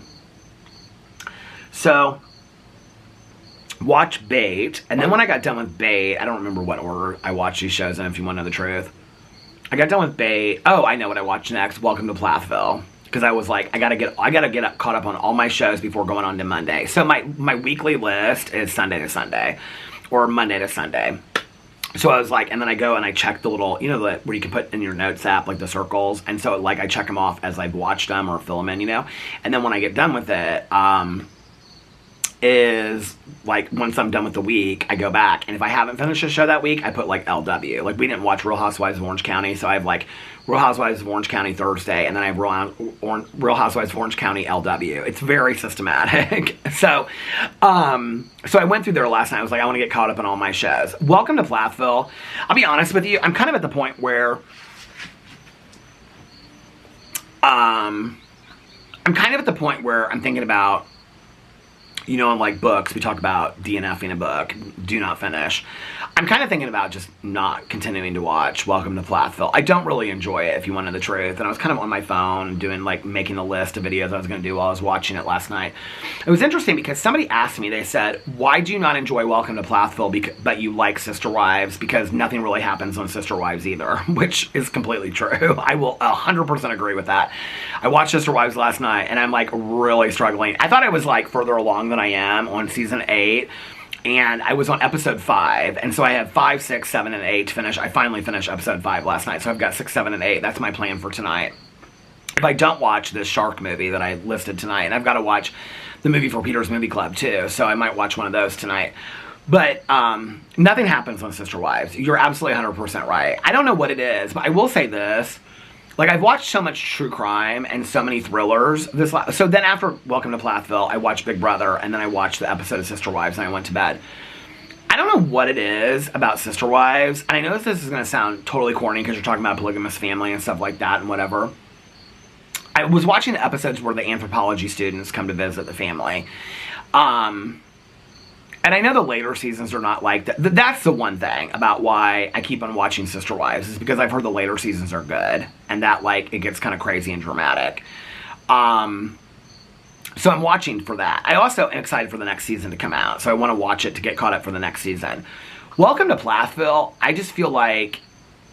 So, watch Bait, and then when I got done with Bait, I don't remember what order I watched these shows in, if you want to know the truth. I got done with Bait, oh, I know what I watched next, Welcome to Plathville. Because I was like, I gotta get caught up on all my shows before going on to Monday. So my weekly list is Sunday to Sunday, or Monday to Sunday. So I was like, and then I go and I check the little, you know, where you can put in your notes app, like the circles. And so like I check them off as I've watched them or fill them in, you know. And then when I get done with it, is like once I'm done with the week, I go back, and if I haven't finished a show that week, I put like LW. Like we didn't watch Real Housewives of Orange County, so I have like Real Housewives of Orange County Thursday, and then I have Real Housewives of Orange County LW. It's very systematic. So I went through there last night. I was like, I want to get caught up in all my shows. Welcome to Plathville. I'll be honest with you, I'm kind of at the point where I'm thinking about, you know, in like books, we talk about DNFing a book, do not finish. I'm kind of thinking about just not continuing to watch Welcome to Plathville. I don't really enjoy it, if you want to know the truth. And I was kind of on my phone doing, like, making a list of videos I was going to do while I was watching it last night. It was interesting because somebody asked me, they said, why do you not enjoy Welcome to Plathville, but you like Sister Wives? Because nothing really happens on Sister Wives either, which is completely true. I will 100% agree with that. I watched Sister Wives last night, and I'm, like, really struggling. I thought I was, like, further along than I am on season 8. And I was on episode 5, and so I have 5, 6, 7, and 8 to finish. I finally finished episode 5 last night, so I've got 6, 7, and 8. That's my plan for tonight. If I don't watch this shark movie that I listed tonight, and I've got to watch the movie for Peter's Movie Club too, so I might watch one of those tonight. But nothing happens on Sister Wives. You're absolutely 100% right. I don't know what it is, but I will say this. Like, I've watched so much true crime and so many thrillers. So then after Welcome to Plathville, I watched Big Brother, and then I watched the episode of Sister Wives, and I went to bed. I don't know what it is about Sister Wives, and I know this is going to sound totally corny because you're talking about a polygamous family and stuff like that and whatever. I was watching the episodes where the anthropology students come to visit the family. And I know the later seasons are not like that. That's the one thing about why I keep on watching Sister Wives, is because I've heard the later seasons are good, and that, like, it gets kind of crazy and dramatic. So I'm watching for that. I also am excited for the next season to come out, so I want to watch it to get caught up for the next season. Welcome to Plathville. I just feel like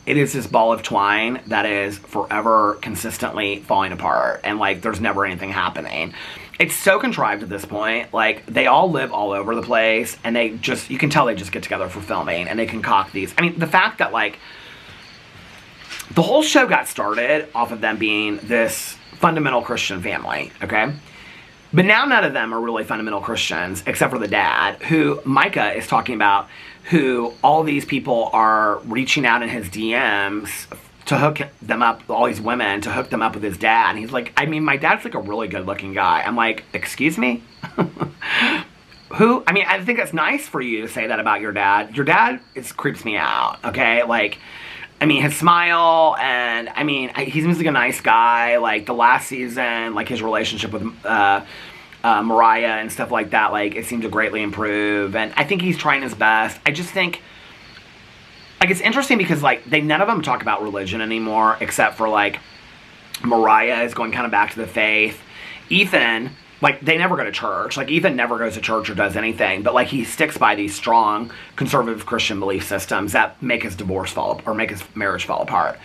it is this ball of twine that is forever consistently falling apart, and, like, there's never anything happening. It's so contrived at this point. Like, they all live all over the place, and they just, you can tell they just get together for filming, and they concoct these. I mean, the fact that, like, the whole show got started off of them being this fundamental Christian family, okay? But now none of them are really fundamental Christians, except for the dad, who Micah is talking about, who all these people are reaching out in his DMs to hook them up, all these women, to hook them up with his dad. And he's like, I mean, my dad's like a really good looking guy. I'm like, excuse me? Who? I mean, I think it's nice for you to say that about your dad. Your dad creeps me out, okay? Like, I mean, his smile, and, I mean, he seems like a nice guy. Like, the last season, like, his relationship with Mariah and stuff like that, like, it seemed to greatly improve, and I think he's trying his best. I just think, like, it's interesting because, like, none of them talk about religion anymore, except for, like, Mariah is going kind of back to the faith. Ethan, like, they never go to church. Like, Ethan never goes to church or does anything, but, like, he sticks by these strong conservative Christian belief systems that make his make his marriage fall apart.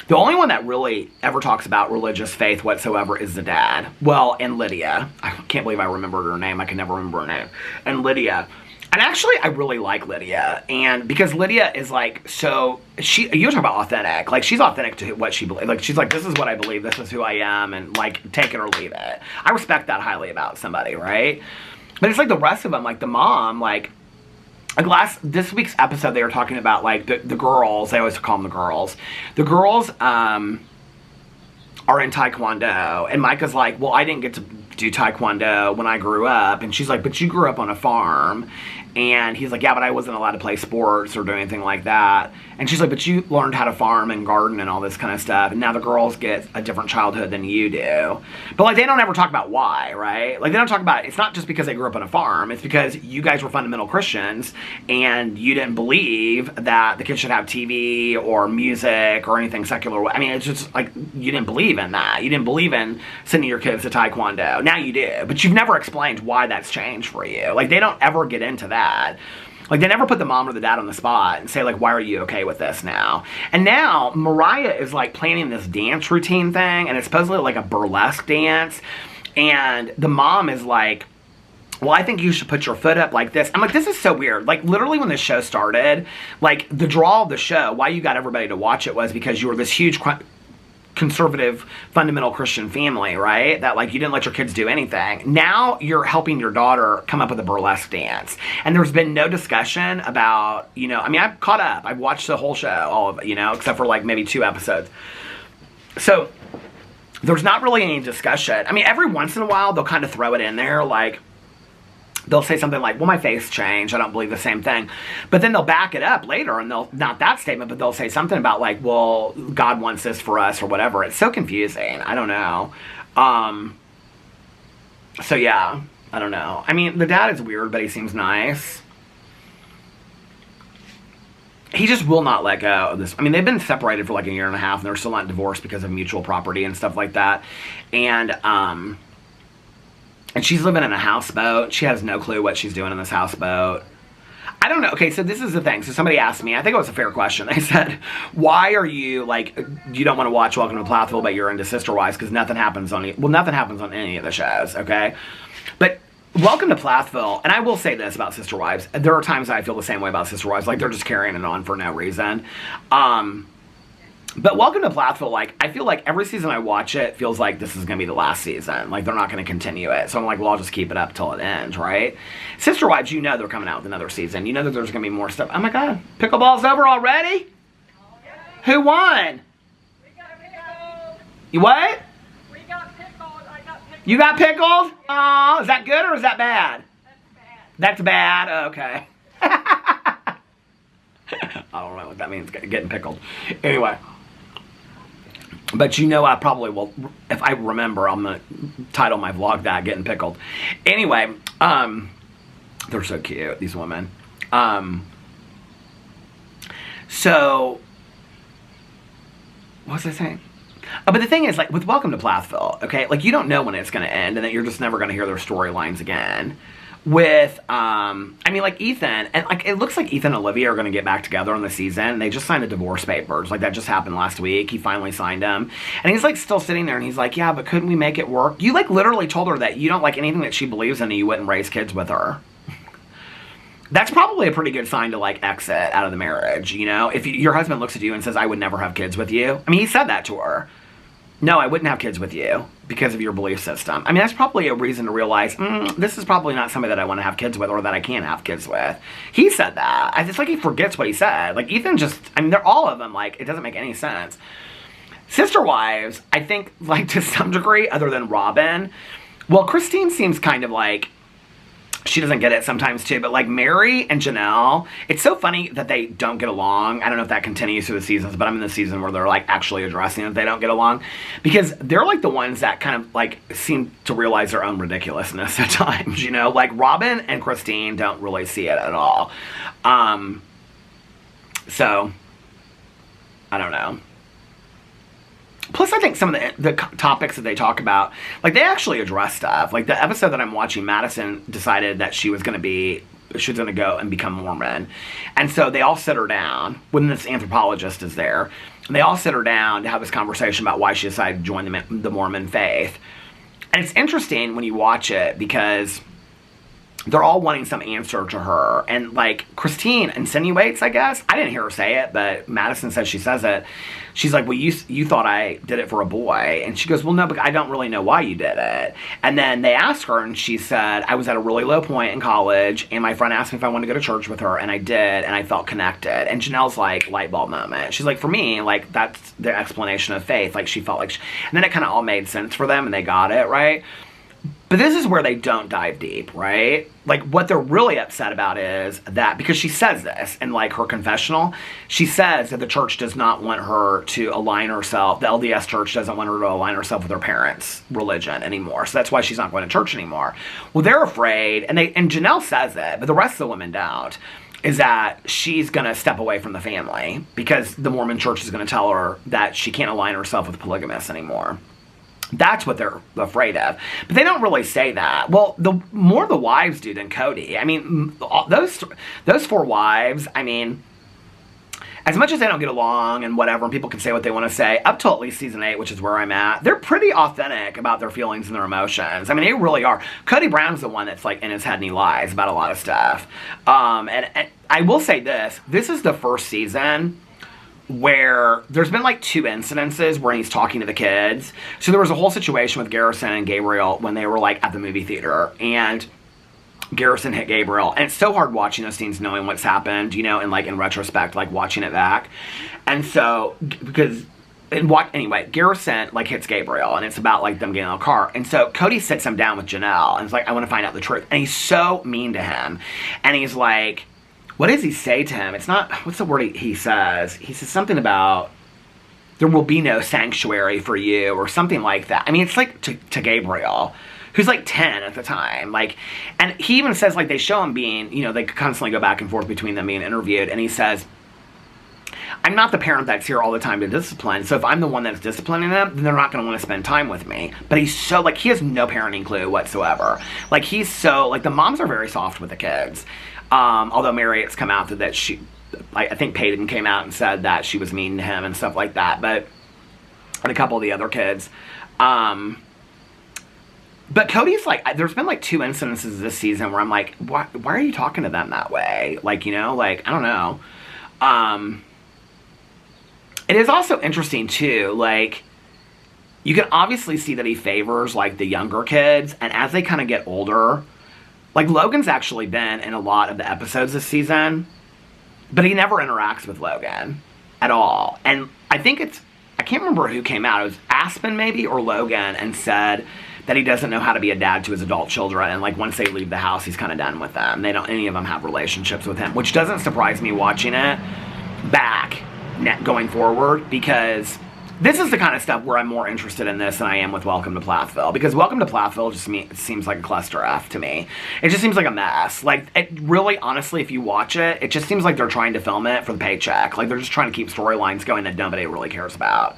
The only one that really ever talks about religious faith whatsoever is the dad. Well, and Lydia. I can't believe I remembered her name. I can never remember her name. And Lydia. And actually, I really like Lydia. And because Lydia is, like, so, you talk about authentic. Like, she's authentic to what she believes. Like, she's like, this is what I believe. This is who I am. And, like, take it or leave it. I respect that highly about somebody, right? But it's like the rest of them, like the mom, like this week's episode, they were talking about, like, the girls. They always call them the girls. The girls are in Taekwondo. And Micah's like, well, I didn't get to do Taekwondo when I grew up. And she's like, but you grew up on a farm. And he's like, yeah, but I wasn't allowed to play sports or do anything like that. And she's like, but you learned how to farm and garden and all this kind of stuff. And now the girls get a different childhood than you do. But, like, they don't ever talk about why, right? Like, they don't talk about, it's not just because they grew up on a farm. It's because you guys were fundamental Christians and you didn't believe that the kids should have TV or music or anything secular. I mean, it's just like, you didn't believe in that. You didn't believe in sending your kids to Taekwondo. Now you do. But you've never explained why that's changed for you. Like, they don't ever get into that. Like, they never put the mom or the dad on the spot and say, like, why are you okay with this now? And now Mariah is, like, planning this dance routine thing, and it's supposedly like a burlesque dance. And the mom is like, well, I think you should put your foot up like this. I'm like, this is so weird. Like, literally when this show started, like, the draw of the show, why you got everybody to watch it was because you were this huge conservative, fundamental Christian family, right? That, like, you didn't let your kids do anything. Now you're helping your daughter come up with a burlesque dance. And there's been no discussion about, you know, I mean, I've caught up. I've watched the whole show, all of it, you know, except for, like, maybe 2 episodes. So there's not really any discussion. I mean, every once in a while, they'll kind of throw it in there, like, they'll say something like, well, my face changed. I don't believe the same thing. But then they'll back it up later, and they'll, not that statement, but they'll say something about, like, well, God wants this for us or whatever. It's so confusing. I don't know. So, yeah, I don't know. I mean, the dad is weird, but he seems nice. He just will not let go of this. I mean, they've been separated for, like, 1.5 years, and they're still not divorced because of mutual property and stuff like that. And she's living in a houseboat. She has no clue what she's doing in this houseboat. I don't know. Okay, so this is the thing. So somebody asked me, I think it was a fair question. They said, why are you, like, you don't want to watch Welcome to Plathville, but you're into Sister Wives because nothing happens on any of the shows, okay? But Welcome to Plathville, and I will say this about Sister Wives. There are times I feel the same way about Sister Wives. Like, they're just carrying it on for no reason. But Welcome to Plathville, like, I feel like every season I watch it feels like this is going to be the last season. Like, they're not going to continue it. So I'm like, well, I'll just keep it up till it ends, right? Sister Wives, you know they're coming out with another season. You know that there's going to be more stuff. Oh, my God. Pickleball's over already? Who won? We got pickled. You what? We got pickled. I got pickled. You got pickled? Oh, is that good or is that bad? That's bad. That's bad? Okay. I don't know what that means, getting pickled. Anyway. But you know I probably will, if I remember, I'm going to title my vlog that, Getting Pickled. Anyway, they're so cute, these women. So, what was I saying? Oh, but the thing is, like, with Welcome to Plathville, okay, like, you don't know when it's going to end, and then you're just never going to hear their storylines again. With, I mean, like, Ethan, and, like, it looks like Ethan and Olivia are going to get back together on the season. They just signed the divorce papers. Like, that just happened last week. He finally signed them. And he's, like, still sitting there, and he's like, yeah, but couldn't we make it work? You, like, literally told her that you don't like anything that she believes in, and you wouldn't raise kids with her. That's probably a pretty good sign to, like, exit out of the marriage, you know? If your husband looks at you and says, I would never have kids with you. I mean, he said that to her. No, I wouldn't have kids with you because of your belief system. I mean, that's probably a reason to realize, this is probably not somebody that I want to have kids with or that I can't have kids with. He said that. It's like he forgets what he said. Like, Ethan just, I mean, they're all of them, like, it doesn't make any sense. Sister wives, I think, like, to some degree, other than Robin, well, Christine seems kind of like, she doesn't get it sometimes too, but like Mary and Janelle, it's so funny that they don't get along. I don't know if that continues through the seasons, but I'm in the season where they're like actually addressing that they don't get along, because they're like the ones that kind of like seem to realize their own ridiculousness at times, you know, like Robin and Christine don't really see it at all. So I don't know. Plus, I think some of the topics that they talk about, like, they actually address stuff. Like, the episode that I'm watching, Madison decided that she was going to go and become Mormon. And so they all sit her down, when this anthropologist is there, and they all sit her down to have this conversation about why she decided to join the Mormon faith. And it's interesting when you watch it, because they're all wanting some answer to her. And, like, Christine insinuates, I guess. I didn't hear her say it, but Madison says she says it. She's like, well, you thought I did it for a boy. And she goes, well, no, but I don't really know why you did it. And then they asked her, and she said, I was at a really low point in college, and my friend asked me if I wanted to go to church with her, and I did, and I felt connected. And Janelle's like, light bulb moment. She's like, for me, like, that's the explanation of faith. Like, she felt like, and then it kind of all made sense for them, and they got it, right? But this is where they don't dive deep, right? Like, what they're really upset about is that, because she says this in, like, her confessional, she says that the church does not want her to align herself, the LDS church doesn't want her to align herself with her parents' religion anymore. So that's why she's not going to church anymore. Well, they're afraid, and Janelle says it, but the rest of the women don't, is that she's going to step away from the family because the Mormon church is going to tell her that she can't align herself with polygamists anymore. That's what they're afraid of. But they don't really say that. Well, the more the wives do than Cody. I mean, those four wives, I mean, as much as they don't get along and whatever, and people can say what they want to say, up till at least season 8, which is where I'm at, they're pretty authentic about their feelings and their emotions. I mean, they really are. Cody Brown's the one that's, like, in his head and he lies about a lot of stuff. And I will say this is the first season where there's been like 2 incidences where he's talking to the kids. So there was a whole situation with Garrison and Gabriel when they were like at the movie theater, and Garrison hit Gabriel, and it's so hard watching those scenes knowing what's happened, you know, and like in retrospect, like watching it back. And so anyway, Garrison like hits Gabriel, and it's about like them getting in the car. And so Cody sits him down with Janelle and it's like, I want to find out the truth. And he's so mean to him, and he's like, what does he say to him? It's not, what's the word he says? He says something about, there will be no sanctuary for you, or something like that. I mean, it's like to Gabriel, who's like 10 at the time. Like, and he even says, like, they show him being, you know, they constantly go back and forth between them being interviewed, and he says, I'm not the parent that's here all the time to discipline, so if I'm the one that's disciplining them, then they're not going to want to spend time with me. But he's so, like, he has no parenting clue whatsoever. Like, he's so, like, the moms are very soft with the kids. Although Marriott's come out that she, I think Peyton came out and said that she was mean to him and stuff like that, and a couple of the other kids. But Cody's like, there's been like 2 incidences this season where I'm like, why are you talking to them that way? Like, you know, like, I don't know. It is also interesting too, like, you can obviously see that he favors like the younger kids, and as they kind of get older, like, Logan's actually been in a lot of the episodes this season, but he never interacts with Logan at all. And I think I can't remember who came out. It was Aspen maybe, or Logan, and said that he doesn't know how to be a dad to his adult children. And, like, once they leave the house, he's kind of done with them. Any of them have relationships with him, which doesn't surprise me watching it, back going forward, because this is the kind of stuff where I'm more interested in this than I am with Welcome to Plathville, because Welcome to Plathville just it seems like a cluster F to me. It just seems like a mess. Like, it really, honestly, if you watch it, it just seems like they're trying to film it for the paycheck. Like, they're just trying to keep storylines going that nobody really cares about.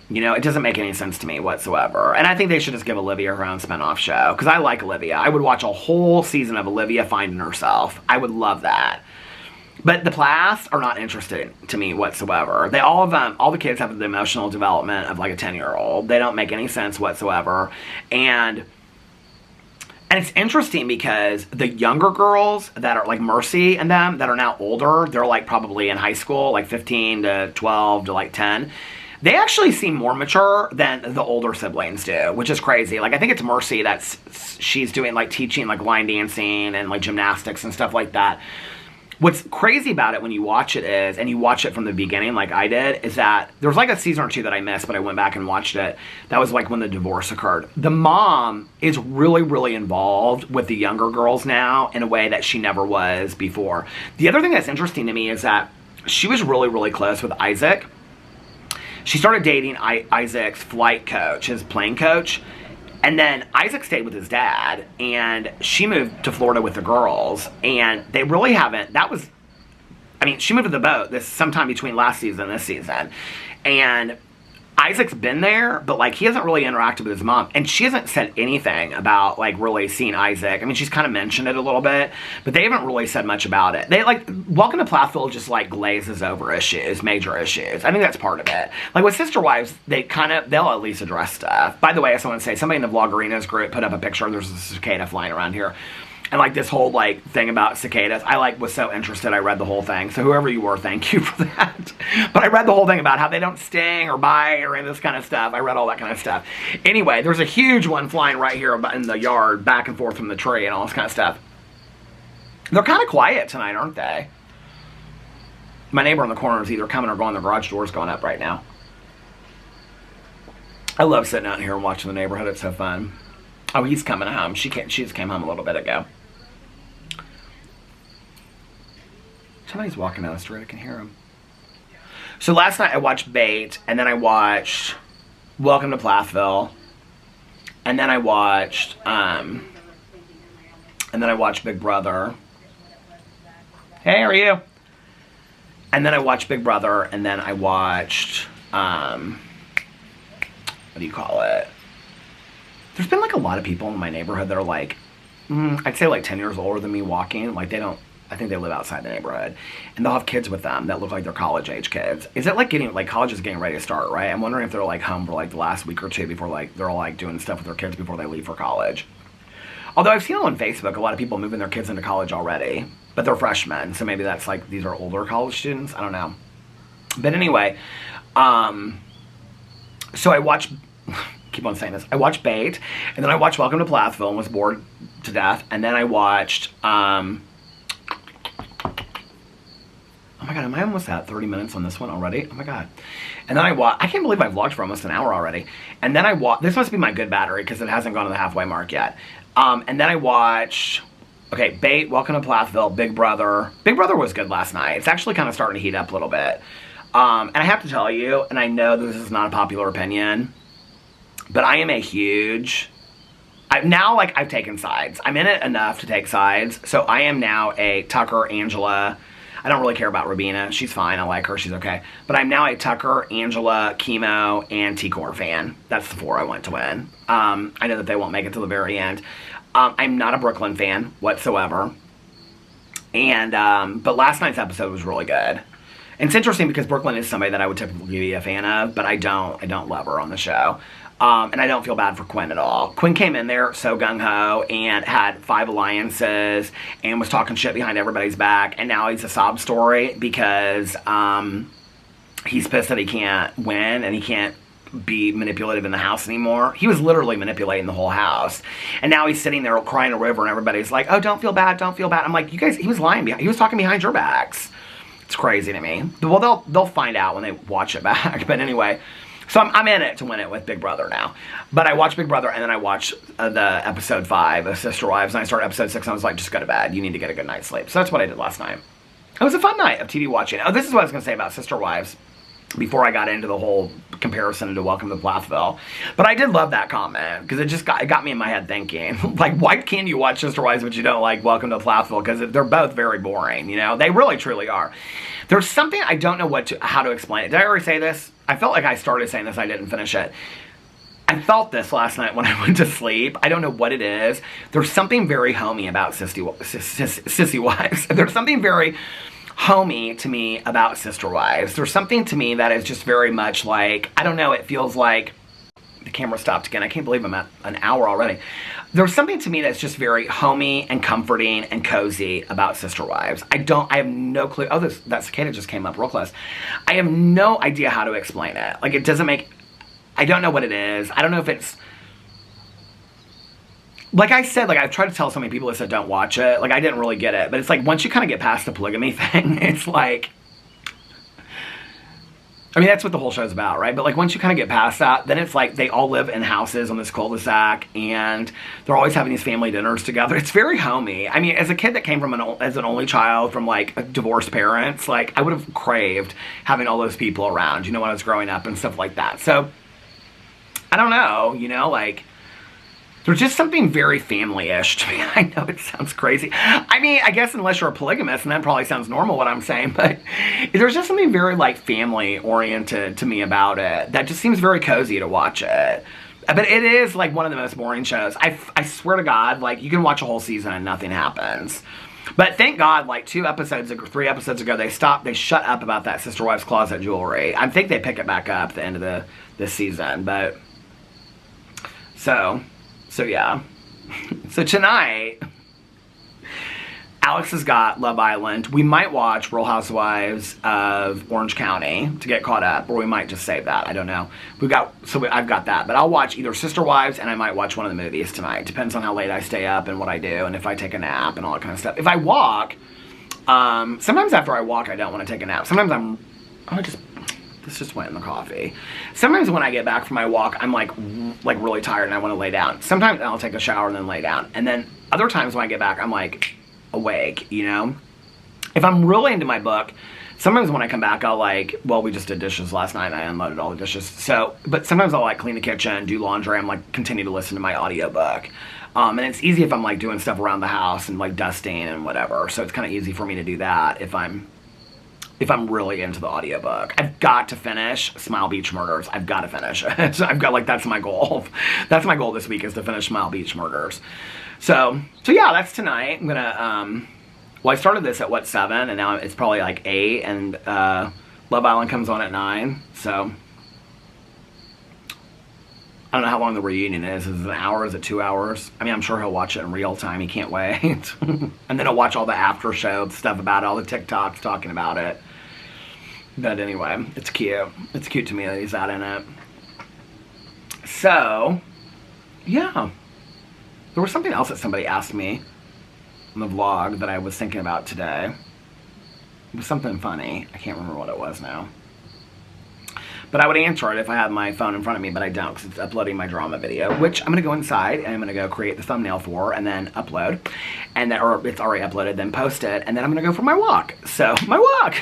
You know, it doesn't make any sense to me whatsoever. And I think they should just give Olivia her own spinoff show, because I like Olivia. I would watch a whole season of Olivia finding herself. I would love that. But the Plaths are not interested to me whatsoever. They all the kids have the emotional development of like a 10-year-old. They don't make any sense whatsoever. And it's interesting because the younger girls that are like Mercy and them that are now older, they're like probably in high school, like 15 to 12 to like 10. They actually seem more mature than the older siblings do, which is crazy. Like, I think it's Mercy she's doing like teaching like line dancing and like gymnastics and stuff like that. What's crazy about it when you watch it is, and you watch it from the beginning like I did, is that there was like a season or two that I missed, but I went back and watched it. That was like when the divorce occurred. The mom is really, really involved with the younger girls now in a way that she never was before. The other thing that's interesting to me is that she was really, really close with Isaac. She started dating Isaac's flight coach, his plane coach. And then Isaac stayed with his dad, and she moved to Florida with the girls, and they really haven't, she moved to the boat sometime between last season and this season, and Isaac's been there, but like he hasn't really interacted with his mom, and she hasn't said anything about like really seeing Isaac. I mean, she's kind of mentioned it a little bit, but they haven't really said much about it. They like Welcome to Plathville just like glazes over issues, major issues. I think that's part of it. Like with Sister Wives, they'll at least address stuff. By the way, I just want to say, somebody in the Vloggerinas group put up a picture. There's a cicada flying around here. And like this whole like thing about cicadas, I like was so interested. I read the whole thing. So whoever you were, thank you for that. But I read the whole thing about how they don't sting or bite or any of this kind of stuff. I read all that kind of stuff. Anyway, there's a huge one flying right here in the yard, back and forth from the tree and all this kind of stuff. They're kind of quiet tonight, aren't they? My neighbor in the corner is either coming or going. The garage door's going up right now. I love sitting out here and watching the neighborhood. It's so fun. Oh, he's coming home. She just came home a little bit ago. Somebody's walking down the street. I can hear him. So last night I watched Bait, and then I watched Welcome to Plathville, and then I watched Big Brother. Hey, how are you? And then I watched Big Brother, and then I watched what do you call it? There's been like a lot of people in my neighborhood that are like, I'd say like 10 years older than me walking. Like I think they live outside the neighborhood. And they'll have kids with them that look like they're college age kids. Is it like college is getting ready to start, right? I'm wondering if they're like home for like the last week or two before like they're all like doing stuff with their kids before they leave for college. Although I've seen on Facebook a lot of people moving their kids into college already, but they're freshmen. So maybe that's like, these are older college students. I don't know. But anyway, so I watched, keep on saying this, I watched Bait, and then I watched Welcome to Plathville and was bored to death. And then I watched, oh my god, am I almost at 30 minutes on this one already? Oh my god. And then I can't believe I've vlogged for almost an hour already. And then this must be my good battery because it hasn't gone to the halfway mark yet. And then I watched, Bait, Welcome to Plathville, Big Brother. Big Brother was good last night. It's actually kind of starting to heat up a little bit. And I have to tell you, and I know this is not a popular opinion, but I am a huge, I've taken sides. I'm in it enough to take sides. So I am now a Tucker, Angela. I don't really care about Rabina. She's fine. I like her. She's okay. But I'm now a Tucker, Angela, Chemo, and T-Core fan. That's the 4 I want to win. I know that they won't make it to the very end. I'm not a Brooklyn fan whatsoever. And but last night's episode was really good. And it's interesting because Brooklyn is somebody that I would typically be a fan of, but I don't love her on the show. And I don't feel bad for Quinn at all. Quinn came in there so gung-ho and had 5 alliances and was talking shit behind everybody's back. And now he's a sob story because he's pissed that he can't win and he can't be manipulative in the house anymore. He was literally manipulating the whole house. And now he's sitting there crying a river and everybody's like, oh, don't feel bad, don't feel bad. I'm like, you guys, he was lying. He was talking behind your backs. It's crazy to me. Well, they'll find out when they watch it back. But anyway... So I'm in it to win it with Big Brother now. But I watched Big Brother, and then I watched the episode 5 of Sister Wives, and I started episode 6, and I was like, just go to bed. You need to get a good night's sleep. So that's what I did last night. It was a fun night of TV watching. Oh, this is what I was going to say about Sister Wives before I got into the whole comparison to Welcome to Plathville. But I did love that comment, because it got me in my head thinking, like, why can you watch Sister Wives but you don't like Welcome to Plathville? Because they're both very boring, you know? They really, truly are. There's something, I don't know how to explain it. Did I already say this? I felt like I started saying this, I didn't finish it. I felt this last night when I went to sleep. I don't know what it is. There's something very homey about Sissy Wives. There's something very homey to me about Sister Wives. There's something to me that is just very much like, I don't know, it feels like, the camera stopped again. I can't believe I'm at an hour already. There's something to me that's just very homey and comforting and cozy about Sister Wives. I have no clue. Oh, that cicada just came up real close. I have no idea how to explain it. Like, it doesn't make, I don't know what it is. I don't know if it's, like I said, like I've tried to tell so many people that said don't watch it. Like, I didn't really get it. But it's like, once you kind of get past the polygamy thing, it's like, I mean, that's what the whole show's about, right? But like, once you kind of get past that, then it's like they all live in houses on this cul-de-sac, and they're always having these family dinners together. It's very homey. I mean, as a kid that came from as an only child from like divorced parents, like I would have craved having all those people around, you know, when I was growing up and stuff like that. So, I don't know, you know, like, there's just something very family-ish to me. I know it sounds crazy. I mean, I guess unless you're a polygamist, and that probably sounds normal what I'm saying, but there's just something very, like, family-oriented to me about it that just seems very cozy to watch it. But it is, like, one of the most boring shows. I swear to God, like, you can watch a whole season and nothing happens. But thank God, like, 3 episodes ago, they shut up about that Sister Wives Closet jewelry. I think they pick it back up at the end of this season, but, So yeah. So tonight, Alex has got Love Island. We might watch Real Housewives of Orange County to get caught up, or we might just save that. I don't know. I've got that. But I'll watch either Sister Wives, and I might watch one of the movies tonight. Depends on how late I stay up and what I do, and if I take a nap and all that kind of stuff. If I walk, sometimes after I walk, I don't want to take a nap. Sometimes this just went in the coffee. Sometimes when I get back from my walk, I'm like really tired and I want to lay down. Sometimes I'll take a shower and then lay down. And then other times when I get back, I'm like awake, you know? If I'm really into my book, sometimes when I come back, I'll like, well, we just did dishes last night and I unloaded all the dishes. So, but sometimes I'll like clean the kitchen, do laundry, I'm like continue to listen to my audiobook. And it's easy if I'm like doing stuff around the house and like dusting and whatever. So it's kind of easy for me to do that if I'm really into the audiobook. I've got to finish Smile Beach Murders. I've got to finish it. So that's my goal. That's my goal this week, is to finish Smile Beach Murders. So yeah, that's tonight. I'm gonna, well, I started this at 7, and now it's probably like 8, and Love Island comes on at 9, so I don't know how long the reunion is. Is it an hour? Is it 2 hours? I mean, I'm sure he'll watch it in real time. He can't wait. And then he'll watch all the after show stuff about it, all the TikToks talking about it. But anyway, it's cute. It's cute to me that he's that in it. So, yeah. There was something else that somebody asked me in the vlog that I was thinking about today. It was something funny. I can't remember what it was now. But I would answer it if I had my phone in front of me, but I don't, because it's uploading my drama video, which I'm going to go inside and I'm going to go create the thumbnail for and then upload. Or it's already uploaded, then post it, and then I'm going to go for my walk. So, my walk!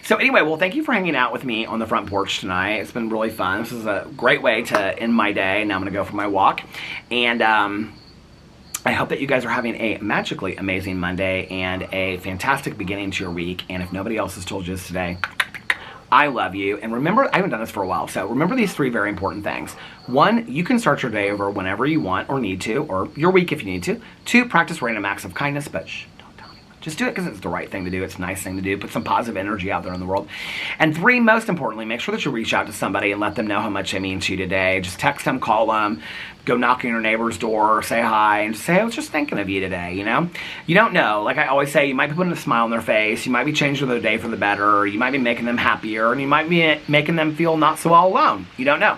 So anyway, well, thank you for hanging out with me on the front porch tonight. It's been really fun. This is a great way to end my day. Now I'm going to go for my walk. And I hope that you guys are having a magically amazing Monday and a fantastic beginning to your week. And if nobody else has told you this today, I love you. And remember, I haven't done this for a while, so remember these 3 very important things. 1, you can start your day over whenever you want or need to, or your week if you need to. 2, practice random acts of kindness, but shh, don't tell anyone. Just do it because it's the right thing to do. It's a nice thing to do. Put some positive energy out there in the world. And 3, most importantly, make sure that you reach out to somebody and let them know how much they mean to you today. Just text them, call them, go knock on your neighbor's door, say hi, and just say, I was just thinking of you today, you know? You don't know. Like I always say, you might be putting a smile on their face, you might be changing their day for the better, you might be making them happier, and you might be making them feel not so all alone. You don't know.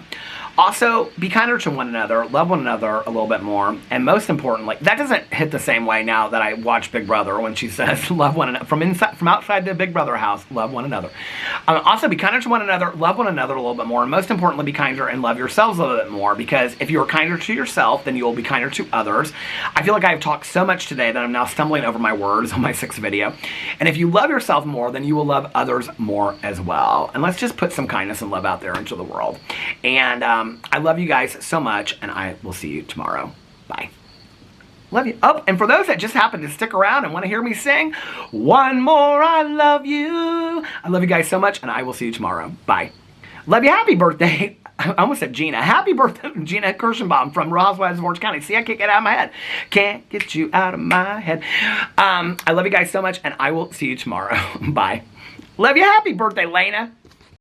Also, be kinder to one another, love one another a little bit more, and most importantly, that doesn't hit the same way now that I watch Big Brother when she says love one another from outside the Big Brother house, love one another. Also, be kinder to one another, love one another a little bit more, and most importantly, be kinder and love yourselves a little bit more, because if you are kinder to yourself, then you will be kinder to others. I feel like I've talked so much today that I'm now stumbling over my words on my 6th video. And if you love yourself more, then you will love others more as well. And let's just put some kindness and love out there into the world. And I love you guys so much, and I will see you tomorrow. Bye. Love you. Oh, and for those that just happen to stick around and want to hear me sing, one more I love you. I love you guys so much, and I will see you tomorrow. Bye. Love you. Happy birthday. I almost said Gina. Happy birthday, Gina Kirschenbaum from Real Housewives of Orange County. See, I can't get it out of my head. Can't get you out of my head. I love you guys so much, and I will see you tomorrow. Bye. Love you. Happy birthday, Lena.